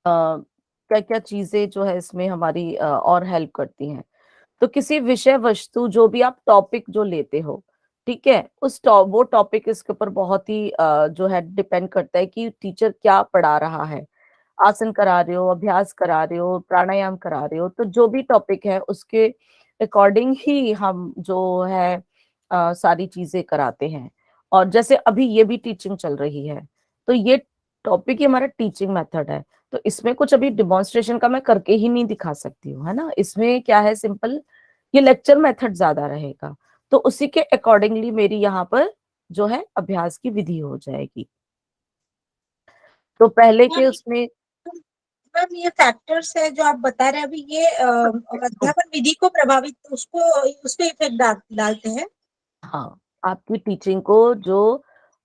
क्या-क्या चीजें जो है इसमें हमारी और हेल्प करती हैं। तो किसी विषय वस्तु जो भी आप टॉपिक जो लेते हो, ठीक है, वो टॉपिक इसके ऊपर बहुत ही जो है डिपेंड करता है कि टीचर क्या पढ़ा रहा है। आसन करा रहे हो, अभ्यास करा रहे हो, प्राणायाम करा रहे हो, तो जो भी टॉपिक है उसके अकॉर्डिंग ही हम जो है सारी चीजें कराते हैं। और जैसे अभी ये भी टीचिंग चल रही है, तो ये टॉपिक ही हमारा टीचिंग मेथड है। तो इसमें कुछ अभी डिमॉन्स्ट्रेशन का मैं करके ही नहीं दिखा सकती हूँ, है ना। इसमें क्या है, सिंपल ये लेक्चर मेथड ज्यादा रहेगा, तो उसी के अकॉर्डिंगली मेरी यहाँ पर जो है अभ्यास की विधि हो जाएगी। तो पहले के उसमें मैम ये फैक्टर्स है जो आप बता रहे हैं अभी, ये अध्यापन विधि को प्रभावित उस पे इफेक्ट डालते हैं। हाँ, आपकी टीचिंग को जो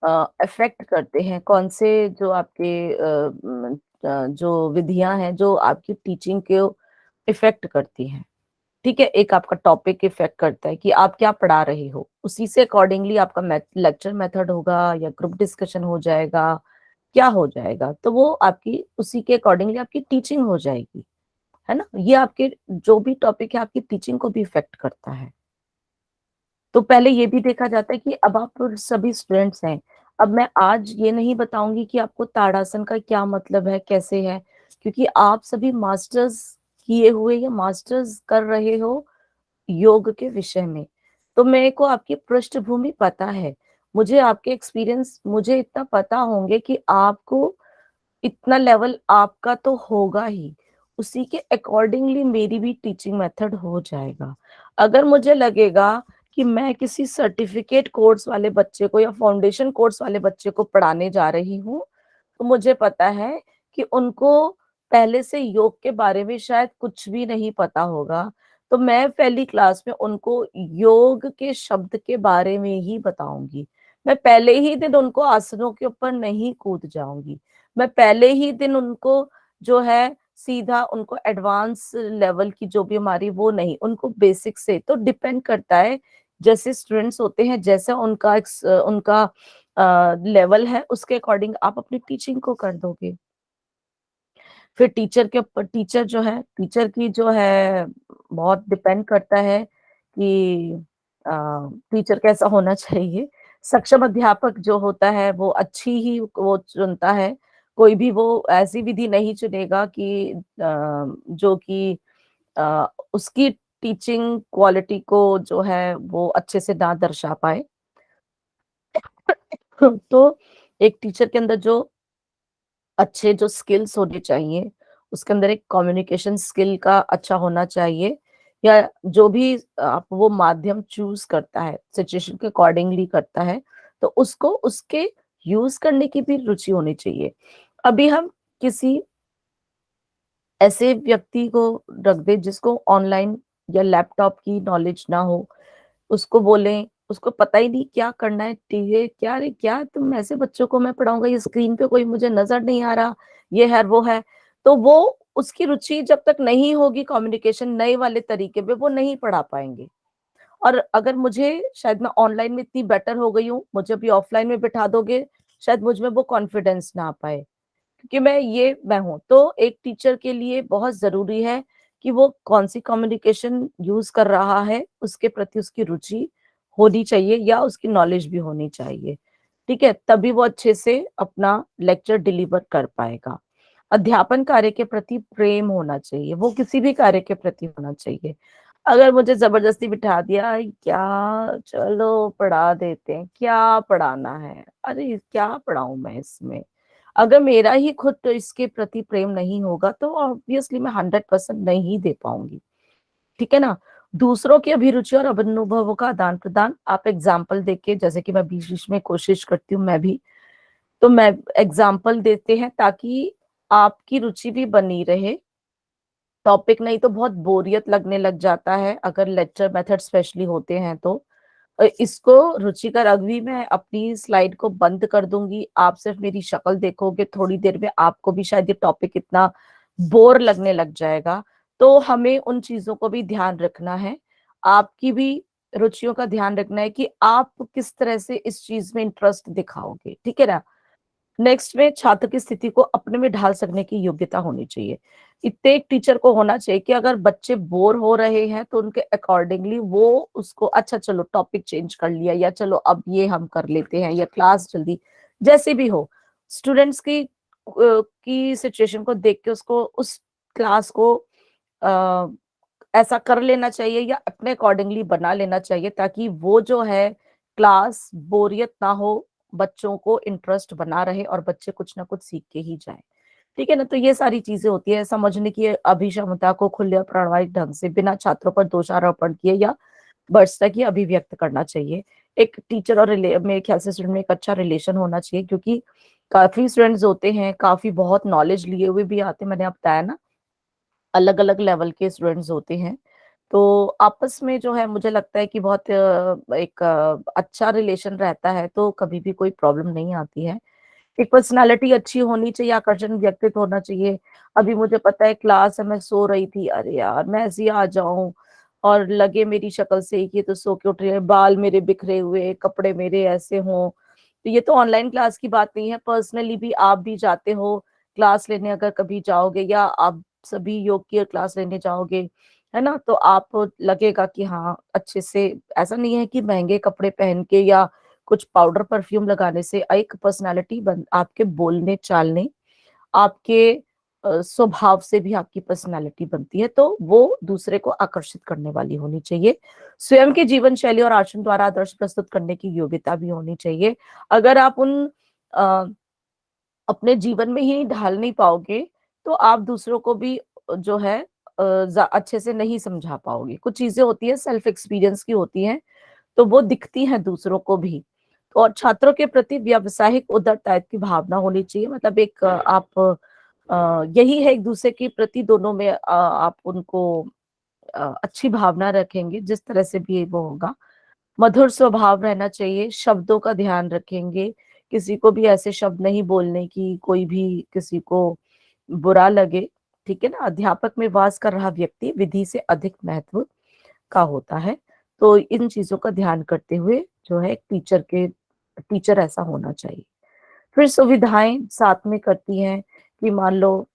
अफेक्ट करते हैं, कौन से जो आपके जो विधियां हैं जो आपकी टीचिंग को इफेक्ट करती हैं, ठीक है। एक आपका टॉपिक इफेक्ट करता है कि आप क्या पढ़ा रहे हो, उसी से अकॉर्डिंगली आपका लेक्चर मेथड होगा या ग्रुप डिस्कशन हो जाएगा, क्या हो जाएगा, तो वो आपकी उसी के अकॉर्डिंगली आपकी टीचिंग हो जाएगी, है ना। ये आपके जो भी टॉपिक है आपकी टीचिंग को भी इफेक्ट करता है। तो पहले ये भी देखा जाता है कि अब आप सभी स्टूडेंट्स हैं, अब मैं आज ये नहीं बताऊंगी कि आपको ताड़ासन का क्या मतलब है, कैसे है, क्योंकि आप सभी मास्टर्स किए हुए या मास्टर्स कर रहे हो योग के विषय में, तो मेरे को आपकी पृष्ठभूमि पता है, मुझे आपके एक्सपीरियंस मुझे इतना पता होंगे कि आपको इतना लेवल आपका तो होगा ही, उसी के अकॉर्डिंगली मेरी भी टीचिंग मेथड हो जाएगा। अगर मुझे लगेगा कि मैं किसी सर्टिफिकेट कोर्स वाले बच्चे को या फाउंडेशन कोर्स वाले बच्चे को पढ़ाने जा रही हूँ, तो मुझे पता है कि उनको पहले से योग के बारे में शायद कुछ भी नहीं पता होगा, तो मैं पहली क्लास में उनको योग के शब्द के बारे में ही बताऊंगी। मैं पहले ही दिन उनको आसनों के ऊपर नहीं कूद जाऊंगी, मैं पहले ही दिन उनको जो है सीधा उनको एडवांस लेवल की जो भी हमारी वो नहीं, उनको बेसिक से तो डिपेंड करता है, जैसे स्टूडेंट्स होते हैं जैसा उनका लेवल है उसके अकॉर्डिंग आप अपनी टीचिंग को कर दोगे। फिर टीचर के ऊपर टीचर जो है टीचर की जो है बहुत डिपेंड करता है कि टीचर कैसा होना चाहिए। सक्षम अध्यापक जो होता है वो अच्छी ही वो चुनता है, कोई भी वो ऐसी विधि नहीं चुनेगा कि जो कि उसकी टीचिंग क्वालिटी को जो है वो अच्छे से ना दर्शा पाए। तो एक टीचर के अंदर जो अच्छे जो स्किल्स होने चाहिए, उसके अंदर एक कम्युनिकेशन स्किल का अच्छा होना चाहिए, या जो भी आप वो माध्यम चूज़ करता है, सिचुएशन के अकॉर्डिंगली करता है, तो उसको उसके यूज़ करने की भी रुचि होनी चाहिए। अभी हम किसी ऐसे व्यक्ति को रख दें जिसको ऑनलाइन या लैपटॉप की नॉलेज ना हो, उसको बोलें, उसको पता ही नहीं क्या करना है, ये क्या रे क्या तुम ऐसे बच्चों को मैं पढ़ाऊँगा, ये स्क्रीन पे कोई मुझे नज़र नहीं आ रहा, ये है, वो है। तो वो उसकी रुचि जब तक नहीं होगी कम्युनिकेशन नए वाले तरीके पे, वो नहीं पढ़ा पाएँगे। और अगर मुझे शायद मैं ऑनलाइन में इतनी बेटर हो गई हूँ, मुझे अभी ऑफलाइन में बिठा दोगे, शायद मुझ में वो कॉन्फिडेंस ना आ पाए। क्योंकि मैं हूँ। तो एक टीचर के लिए बहुत ज़रूरी है कि वो कौन-सी कम्युनिकेशन यूज़ कर रहा है, उसके प्रति उसकी रुचि होनी चाहिए या उसकी नॉलेज भी होनी चाहिए। ठीक है? तभी वो अच्छे से अपना लेक्चर डिलीवर कर पाएगा। अध्यापन कार्य के प्रति प्रेम होना चाहिए, वो किसी भी कार्य के प्रति होना चाहिए। अगर मुझे ज़बरदस्ती बिठा दिया, क्या चलो पढ़ा देते हैं, क्या पढ़ाना है? अरे! क्या पढ़ाऊँ मैं इसमें? अगर मेरा ही खुद तो इसके प्रति प्रेम नहीं होगा तो ऑब्वियसली मैं 100% नहीं दे पाऊँगी, ठीक है ना? दूसरों की अभिरुचि और अनुभवों का आदान-प्रदान आप एग्ज़ाम्पल देके, जैसे कि मैं बीच-बीच में कोशिश करती हूँ मैं भी, तो मैं एग्ज़ाम्पल देते हैं ताकि आपकी रुचि भी बनी रहे। टॉपिक नहीं तो बहुत बोरियत लगने लग जाता है अगर लेक्चर मेथड स्पेशली होते हैं तो। इसको रुचिकर अभी मैं अपनी स्लाइड को बंद कर दूँगी, आप सिर्फ़ मेरी शक्ल देखोगे, थोड़ी देर में आपको भी शायद ये टॉपिक इतना बोर लगने लग जाएगा। तो हमें उन चीज़ों को भी ध्यान रखना है, आपकी भी रुचियों का ध्यान रखना है कि आप किस तरह से इस चीज़ में इंटरेस्ट दिखाओगे, ठीक है ना? नेक्स्ट में छात्र की स्थिति को अपने में ढाल सकने की योग्यता होनी चाहिए। इतने एक टीचर को होना चाहिए कि अगर बच्चे बोर हो रहे हैं तो उनके अकॉर्डिंगली वो उसको अच्छा चलो टॉपिक चेंज कर लिया या चलो अब ये हम कर लेते हैं या क्लास जल्दी जैसे भी हो। स्टूडेंट्स की सिचुएशन को देख के उसको उस क्लास को अ, ऐसा कर लेना चाहिए या अपने अकॉर्डिंगली बना लेना चाहिए ताकि वो जो है क्लास बोरियत ना हो, बच्चों को इंटरेस्ट बना रहे और बच्चे कुछ ना कुछ सीख के ही जाएँ। ठीक है ना? तो ये सारी चीज़ें होती है, समझने की अभिक्षमता को खुले और प्रामाणिक ढंग से बिना छात्रों पर दोषारोपण किए या भर्त्सना किए अभिव्यक्त करना चाहिए। एक टीचर और मेरे ख्याल से स्टूडेंट में एक अच्छा रिलेशन होना चाहिए क्योंकि काफ़ी स्टूडेंट्स होते हैं, काफ़ी बहुत नॉलेज लिए हुए भी आते हैं, मैंने आपको बताया ना, अलग-अलग लेवल के स्टूडेंट्स होते हैं। तो आपस में जो है मुझे लगता है कि बहुत एक अच्छा रिलेशन रहता है तो कभी भी कोई प्रॉब्लम नहीं आती है। एक पर्सनैलिटी अच्छी होनी चाहिए, आकर्षण व्यक्तित्व होना चाहिए। अभी मुझे पता है क्लास है, मैं सो रही थी, अरे यार! मैं ऐसे ही आ जाऊँ और लगे मेरी शक्ल से कि ये तो सो के उठ रही है, बाल मेरे बिखरे हुए, कपड़े मेरे ऐसे हों। तो ये तो ऑनलाइन क्लास की बात नहीं है, पर्सनली भी आप भी जाते हो क्लास लेने, अगर कभी जाओगे या आप सभी योग की क्लास लेने जाओगे, है ना? तो आप लगेगा कि हाँ, अच्छे से ऐसा नहीं है कि महँगे कपड़े पहन के या कुछ पाउडर परफ्यूम लगाने से एक पर्सनैलिटी बन आपके बोलने चालने, आपके स्वभाव से भी आपकी पर्सनालिटी बनती है, तो वो दूसरे को आकर्षित करने वाली होनी चाहिए। स्वयं के जीवन शैली और आचरण द्वारा आदर्श प्रस्तुत करने की योग्यता भी होनी चाहिए। अगर आप अपने जीवन में ही ढाल नहीं पाओगे, तो आप दूसरों को भी जो है अच्छे से नहीं समझा पाओगे। कुछ चीजें होती है सेल्फ एक्सपीरियंस की होती हैं, तो वो दिखती हैं दूसरों को भी। और छात्रों के प्रति व्यावसायिक उत्तरदायित्व की भावना होनी चाहिए। मतलब एक यही है एक दूसरे के प्रति दोनों में आप उनको अच्छी भावना रखेंगे, जिस तरह से भी वो होगा। मधुर स्वभाव रहना चाहिए, शब्दों का ध्यान रखेंगे, किसी को भी ऐसे शब्द नहीं बोलने की कोई भी किसी को बुरा लगे, ठीक है ना। अध्यापक में वास कर रहा व्यक्ति विधि से अधिक महत्व का होता है। तो इन चीजों का ध्यान करते हुए जो है एक टीचर ऐसा होना चाहिए। फिर सुविधाएं साथ में करती हैं कि मान लो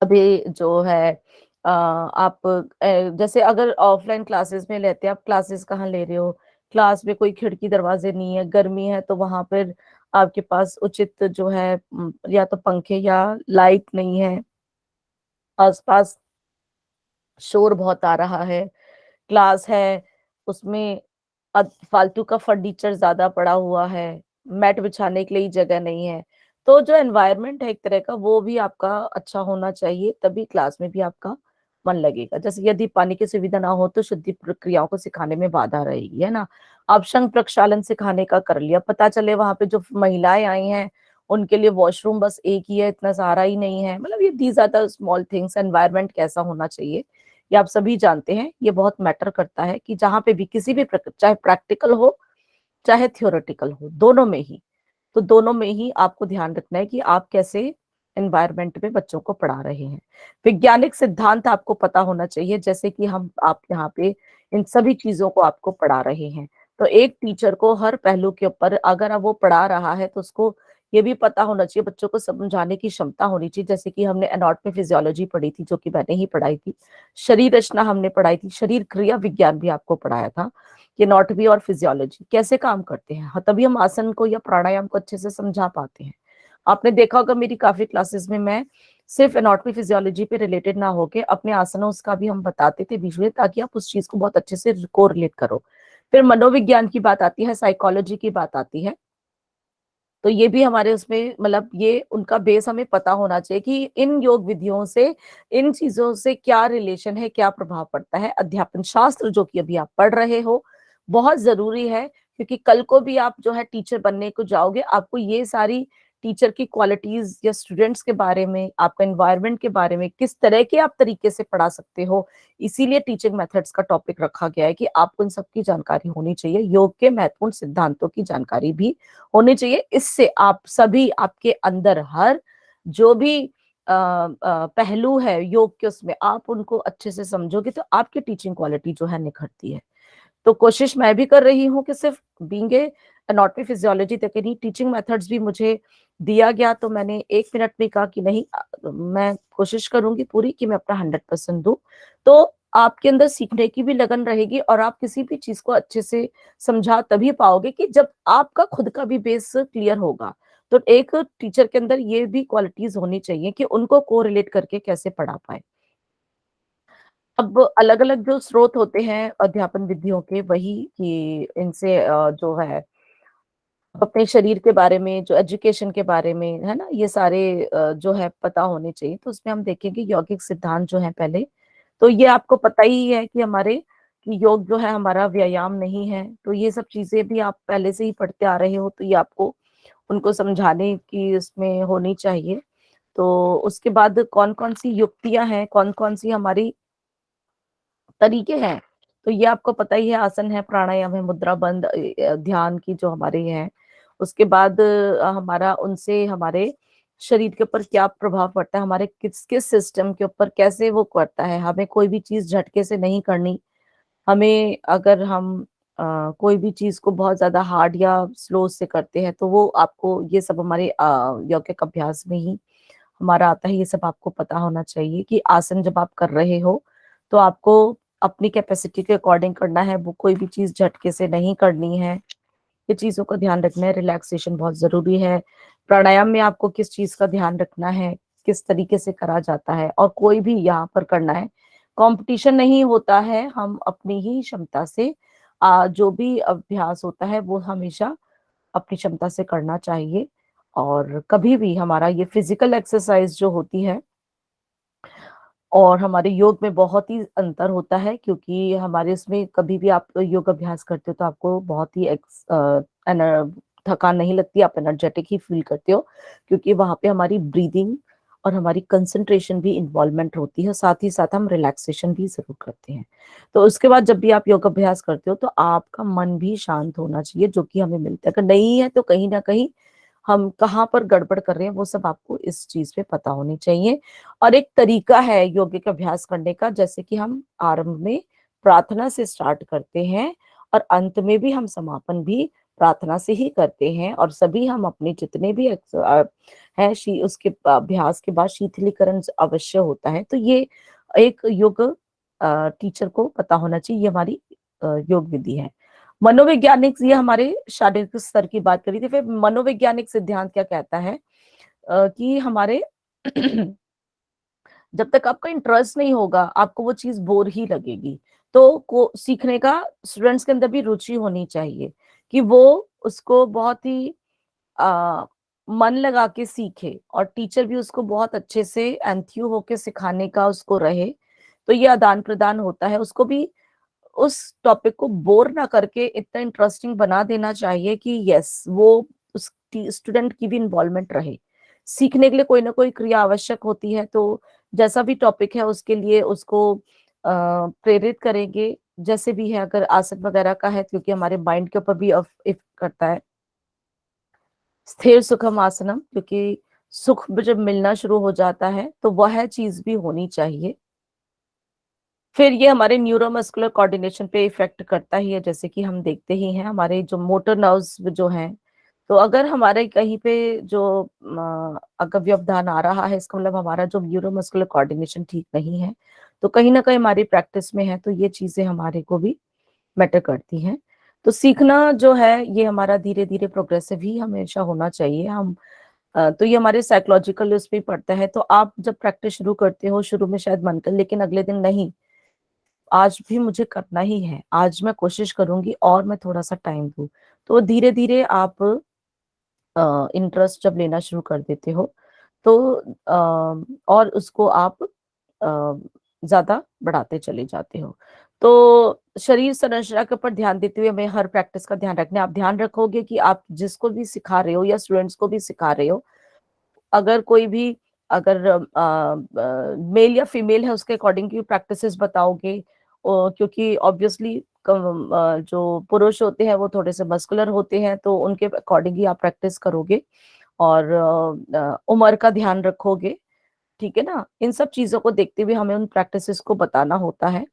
अभी जो है आप जैसे अगर ऑफलाइन क्लासेस में लेते हैं, आप क्लासेस कहाँ ले रहे हो, क्लास में कोई खिड़की दरवाजे नहीं है, गर्मी है, तो वहां पर आपके पास उचित जो है या तो पंखे या लाइट नहीं है, आसपास शोर बहुत आ रहा है, क्लास है उसमें फालतू का फर्नीचर ज्यादा पड़ा हुआ है, मैट बिछाने के लिए जगह नहीं है। तो जो एनवायरनमेंट है एक तरह का वो भी आपका अच्छा होना चाहिए, तभी क्लास में भी आपका मन लगेगा। जैसे यदि पानी की सुविधा ना हो तो शुद्धि प्रक्रियाओं को सिखाने में बाधा रहेगी, है ना। आप शंख प्रक्षालन सिखाने का कर लिया, पता चले वहां पे जो महिलाएं आई हैं उनके लिए वॉशरूम बस एक ही है, इतना सारा ही नहीं है। मतलब ये these are the small things. Environment कैसा होना चाहिए ये आप सभी जानते हैं, ये बहुत मैटर करता है कि जहां पे भी किसी भी चाहे प्रैक्टिकल हो चाहे थियोरेटिकल हो, दोनों में ही, तो दोनों में ही आपको ध्यान रखना है कि आप कैसे एनवायरनमेंट में बच्चों को पढ़ा रहे हैं। वैज्ञानिक सिद्धांत आपको पता होना चाहिए, जैसे कि आप यहाँ पे इन सभी चीजों को आपको पढ़ा रहे हैं। तो एक टीचर को हर पहलू के ऊपर अगर अब वो पढ़ा रहा है तो उसको ये भी पता होना चाहिए, बच्चों को समझाने की क्षमता होनी चाहिए। जैसे कि हमने एनाटॉमी फिजियोलॉजी पढ़ी थी, जो कि मैंने ही पढ़ाई थी, शरीर रचना हमने पढ़ाई थी, शरीर क्रिया विज्ञान भी आपको पढ़ाया था कि एनाटॉमी और फिजियोलॉजी कैसे काम करते हैं, तभी हम आसन को या प्राणायाम को अच्छे से समझा पाते हैं। आपने देखा होगा मेरी काफी क्लासेस में मैं सिर्फ एनाटॉमी फिजियोलॉजी पे रिलेटेड ना होके अपने आसनों का भी हम बताते थे बीच में, ताकि आप उस चीज को बहुत अच्छे से कोरिलेट करो। फिर मनोविज्ञान की बात आती है, साइकोलॉजी की बात आती है, तो ये भी हमारे उसमें मतलब ये उनका बेस हमें पता होना चाहिए कि इन योग विधियों से इन चीजों से क्या रिलेशन है, क्या प्रभाव पड़ता है। अध्यापन शास्त्र जो कि अभी आप पढ़ रहे हो बहुत जरूरी है, क्योंकि कल को भी आप जो है टीचर बनने को जाओगे, आपको ये सारी टीचर की क्वालिटीज या स्टूडेंट्स के बारे में, आपका एनवायरनमेंट के बारे में, किस तरह के आप तरीके से पढ़ा सकते हो, इसीलिए टीचिंग मेथड्स का टॉपिक रखा गया है कि आपको इन सबकी जानकारी होनी चाहिए। योग के महत्वपूर्ण सिद्धांतों की जानकारी भी होनी चाहिए। इससे आप सभी आपके अंदर हर जो भी पहलू है योग के उसमें आप उनको अच्छे से समझोगे तो आपकी टीचिंग क्वालिटी जो है निखरती है। तो कोशिश मैं भी कर रही हूँ कि सिर्फ बीइंग एनाटॉमी फिजियोलॉजी तक नहीं, टीचिंग मेथड्स भी मुझे दिया गया तो मैंने 1 मिनट में कहा कि नहीं, मैं कोशिश करूंगी पूरी कि मैं अपना 100% दूं। तो आपके अंदर सीखने की भी लगन रहेगी और आप किसी भी चीज को अच्छे से समझा तभी पाओगे कि जब आपका खुद का भी बेस क्लियर होगा। तो एक टीचर के अंदर ये भी क्वालिटीज होनी चाहिए कि उनको कोरिलेट करके कैसे पढ़ा पाए। अब अलग अलग जो स्रोत होते हैं अध्यापन विधियों के, वही कि इनसे जो है अपने शरीर के बारे में, जो एजुकेशन के बारे में है ना, ये सारे जो है पता होने चाहिए। तो उसमें हम देखेंगे यौगिक सिद्धांत जो है पहले, तो ये आपको पता ही है कि हमारे कि योग जो है हमारा व्यायाम नहीं है, तो ये सब चीजें भी आप पहले से ही पढ़ते आ रहे हो, तो ये आपको उनको समझाने की इसमें होनी चाहिए। तो उसके बाद कौन कौन सी युक्तियां हैं, कौन कौन सी हमारी तरीके हैं, तो ये आपको पता ही है, आसन है, प्राणायाम है, मुद्रा बंद, ध्यान की जो हमारे हैं। उसके बाद हमारा उनसे हमारे शरीर के ऊपर क्या प्रभाव पड़ता है, हमारे किस किस सिस्टम के ऊपर कैसे वो करता है। हमें कोई भी चीज झटके से नहीं करनी, हमें अगर हम कोई भी चीज को बहुत ज्यादा हार्ड या स्लो से करते हैं तो वो आपको ये सब हमारे यौगिक अभ्यास में ही हमारा आता है। ये सब आपको पता होना चाहिए कि आसन जब आप कर रहे हो तो आपको अपनी कैपेसिटी के अकॉर्डिंग करना है, वो कोई भी चीज झटके से नहीं करनी है, ये चीजों का ध्यान रखना है। रिलैक्सेशन बहुत जरूरी है। प्राणायाम में आपको किस चीज का ध्यान रखना है, किस तरीके से करा जाता है, और कोई भी यहाँ पर करना है, कंपटीशन नहीं होता है, हम अपनी ही क्षमता से जो भी अभ्यास होता है वो हमेशा अपनी क्षमता से करना चाहिए। और कभी भी हमारा ये फिजिकल एक्सरसाइज जो होती है और हमारे योग में बहुत ही अंतर होता है, क्योंकि हमारे इसमें कभी भी आप योग अभ्यास करते हो तो आपको बहुत ही थकान नहीं लगती, आप एनर्जेटिक ही फील करते हो, क्योंकि वहां पे हमारी ब्रीदिंग और हमारी कंसंट्रेशन भी इन्वॉल्वमेंट होती है, साथ ही साथ हम रिलैक्सेशन भी जरूर करते हैं। तो उसके बाद जब भी आप योग अभ्यास करते हो तो आपका मन भी शांत होना चाहिए, जो कि हमें मिलता है। अगर नहीं है तो कहीं ना कहीं हम कहाँ पर गड़बड़ कर रहे हैं वो सब आपको इस चीज पे पता होनी चाहिए। और एक तरीका है योग का अभ्यास करने का, जैसे कि हम आरंभ में प्रार्थना से स्टार्ट करते हैं और अंत में भी हम समापन भी प्रार्थना से ही करते हैं, और सभी हम अपने जितने भी हैं उसके अभ्यास के बाद शीतलीकरण अवश्य होता है। तो ये एक योग टीचर को पता होना चाहिए, ये हमारी योग विधि है। मनोवैज्ञानिक, ये हमारे शारीरिक स्तर की बात करी थी। फिर मनोवैज्ञानिक सिद्धांत क्या कहता है कि हमारे जब तक आपका इंटरेस्ट नहीं होगा आपको वो चीज बोर ही लगेगी। तो को सीखने का स्टूडेंट्स के अंदर भी रुचि होनी चाहिए कि वो उसको बहुत ही मन लगा के सीखे, और टीचर भी उसको बहुत अच्छे से एंथ्यू होके सिखाने का उसको रहे। तो ये आदान प्रदान होता है, उसको भी उस टॉपिक को बोर ना करके इतना इंटरेस्टिंग बना देना चाहिए कि यस वो उस स्टूडेंट की भी इन्वॉल्वमेंट रहे। सीखने के लिए कोई ना कोई क्रिया आवश्यक होती है, तो जैसा भी टॉपिक है उसके लिए उसको प्रेरित करेंगे। जैसे भी है, अगर आसन वगैरह का है, क्योंकि हमारे माइंड के ऊपर भी इफेक्ट करता है। स्थिर सुखम आसनम, क्योंकि सुख जब मिलना शुरू हो जाता है तो वह चीज भी होनी चाहिए। फिर ये हमारे न्यूरोमस्कुलर कोऑर्डिनेशन पे इफेक्ट करता ही है, जैसे कि हम देखते ही हैं हमारे जो मोटर नर्व्स जो हैं, तो अगर हमारे कहीं पे जो अगर व्यवधान आ रहा है, इसका मतलब हमारा जो न्यूरोमस्कुलर कोऑर्डिनेशन ठीक नहीं है, तो कहीं ना कहीं हमारी प्रैक्टिस में है, तो ये चीजें हमारे को भी मैटर करती हैं। तो सीखना जो है ये हमारा धीरे धीरे प्रोग्रेसिव ही हमेशा होना चाहिए। हम तो ये हमारे साइकोलॉजिकल उस पे पड़ता है। तो आप जब प्रैक्टिस शुरू करते हो, शुरू में शायद मन कर, लेकिन अगले दिन नहीं, आज भी मुझे करना ही है, आज मैं कोशिश करूंगी और मैं थोड़ा सा टाइम दूं, तो धीरे धीरे आप इंटरेस्ट जब लेना शुरू कर देते हो तो और उसको आप ज्यादा बढ़ाते चले जाते हो। तो शरीर संरचना के ऊपर ध्यान देते हुए हमें हर प्रैक्टिस का ध्यान रखना है। आप ध्यान रखोगे कि आप जिसको भी सिखा रहे हो या स्टूडेंट्स को भी सिखा रहे हो, अगर कोई भी अगर मेल या फीमेल है उसके अकॉर्डिंग की प्रैक्टिसेस बताओगे, क्योंकि ऑब्वियसली जो पुरुष होते हैं वो थोड़े से मस्कुलर होते हैं, तो उनके अकॉर्डिंग ही आप प्रैक्टिस करोगे, और उम्र का ध्यान रखोगे, ठीक है ना। इन सब चीजों को देखते हुए हमें उन प्रैक्टिसेस को बताना होता है,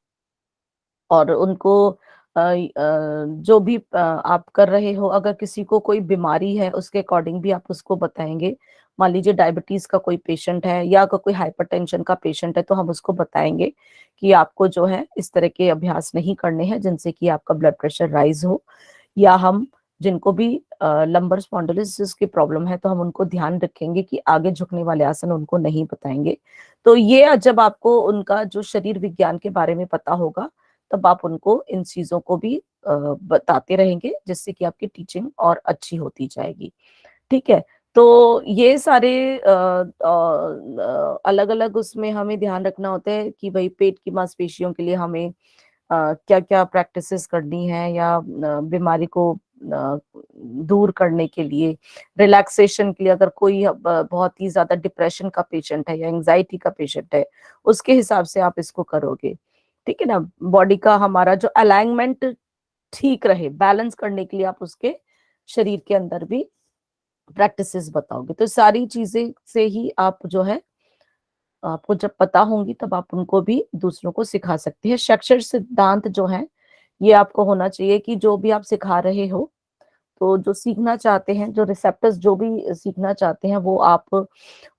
और उनको जो भी आप कर रहे हो, अगर किसी को कोई बीमारी है उसके अकॉर्डिंग भी आप उसको बताएंगे। मान लीजिए डायबिटीज का कोई पेशेंट है या अगर कोई हाइपरटेंशन का पेशेंट है, तो हम उसको बताएंगे कि आपको जो है इस तरह के अभ्यास नहीं करने हैं जिनसे कि आपका ब्लड प्रेशर राइज हो, या हम जिनको भी लंबर स्पॉन्डिलोसिस की प्रॉब्लम है तो हम उनको ध्यान रखेंगे कि आगे झुकने वाले आसन उनको नहीं बताएंगे। तो ये जब आपको उनका जो शरीर विज्ञान के बारे में पता होगा, तब आप उनको इन चीजों को भी बताते रहेंगे, जिससे कि आपकी टीचिंग और अच्छी होती जाएगी, ठीक है। तो ये सारे अलग अलग उसमें हमें ध्यान रखना होता है कि भाई पेट की मांसपेशियों के लिए हमें क्या क्या प्रैक्टिसेस करनी है, या बीमारी को दूर करने के लिए, रिलैक्सेशन के लिए, अगर कोई बहुत ही ज्यादा डिप्रेशन का पेशेंट है या एंजाइटी का पेशेंट है, उसके हिसाब से आप इसको करोगे, ठीक है ना। बॉडी का हमारा जो अलाइनमेंट ठीक रहे, बैलेंस करने के लिए आप उसके शरीर के अंदर भी प्रैक्टिसेस बताओगे। तो सारी चीजें से ही आप जो है, आपको जब पता होंगी तब आप उनको भी दूसरों को सिखा सकते हैं। शिक्षण सिद्धांत जो है ये आपको होना चाहिए कि जो भी आप सिखा रहे हो, तो जो सीखना चाहते हैं, जो रिसेप्टर्स जो भी सीखना चाहते हैं, वो आप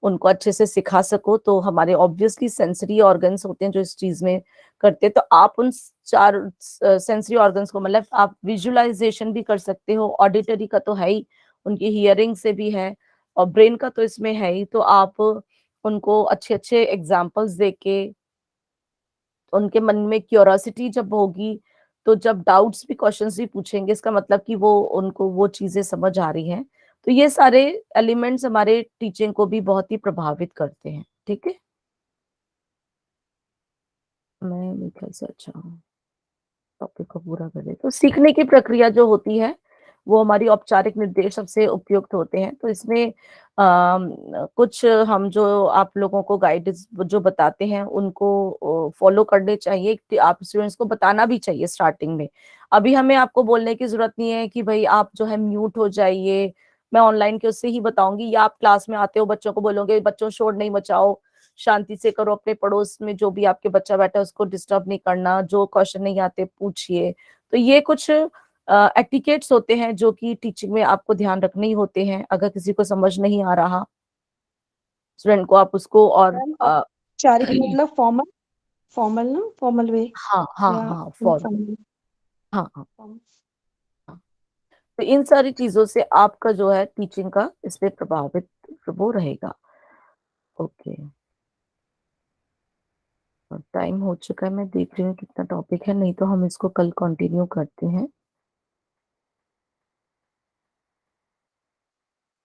उनको अच्छे से सिखा सको। तो हमारे ऑब्वियसली सेंसरी ऑर्गन्स होते हैं जो इस चीज में करते हैं, तो आप उन 4 सेंसरी ऑर्गन्स को, मतलब आप विजुअलाइजेशन भी कर सकते हो, ऑडिटरी का तो है ही, उनकी हियरिंग से भी है, और ब्रेन का तो इसमें है ही। तो आप उनको अच्छे-अच्छे एग्ज़ाम्पल्स देके उनके मन में क्यूरियोसिटी जब होगी, तो जब डाउट्स भी क्वेश्चंस भी पूछेंगे, इसका मतलब कि वो उनको वो चीज़ें समझ आ रही हैं। तो ये सारे एलिमेंट्स हमारे टीचिंग को भी बहुत ही प्रभावित करते हैं, ठीक है? मैं मेरे ख्याल से अच्छा टॉपिक को पूरा करें। तो सीखने की प्रक्रिया जो होती है, वो हमारी औपचारिक निर्देश सबसे उपयुक्त होते हैं। तो इसमें कुछ हम जो आप लोगों को गाइडेंस जो बताते हैं, उनको फॉलो करने चाहिए। कि आप स्टूडेंट्स को बताना भी चाहिए स्टार्टिंग में। अभी हमें आपको बोलने की ज़रूरत नहीं है कि भई आप जो है म्यूट हो जाइए, मैं ऑनलाइन के उससे ही बताऊँगी, या आप क्लास में आते हो बच्चों को बोलोगे, "बच्चों शोर नहीं मचाओ, शांति से करो, अपने पड़ोस में जो भी आपके बच्चा बैठा है उसको डिस्टर्ब नहीं करना, जो क्वेश्चन नहीं आते पूछिए।" तो ये कुछ एटिकेट्स होते हैं जो कि टीचिंग में आपको ध्यान रखने ही होते हैं। अगर किसी को समझ नहीं आ रहा स्टूडेंट को, आप उसको और मैम औपचारिक मतलब फॉर्मल फॉर्मल ना फॉर्मल वे हाँ, हाँ, या हाँ, फॉर्मल। इनफॉर्मल हाँ, हाँ, फॉर्मल? हाँ। तो इन सारी चीज़ों से आपका जो है टीचिंग का इसपे प्रभावित वो रहेगा। ओके, और टाइम हो चुका है, मैं देख रही हूँ कितना टॉपिक है, नहीं तो हम इसको कल कंटिन्यू करते हैं।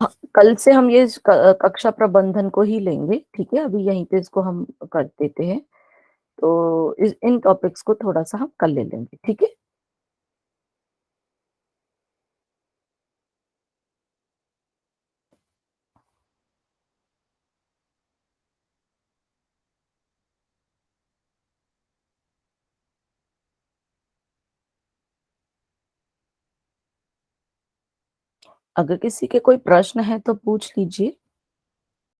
हाँ, कल से हम ये कक्षा प्रबंधन को ही लेंगे, ठीक है? अभी यहीं पे इसको हम कर देते हैं। तो इस इन टॉपिक्स को थोड़ा-सा हम कल ले लेंगे, ठीक है? अगर किसी के कोई प्रश्न है तो पूछ लीजिए।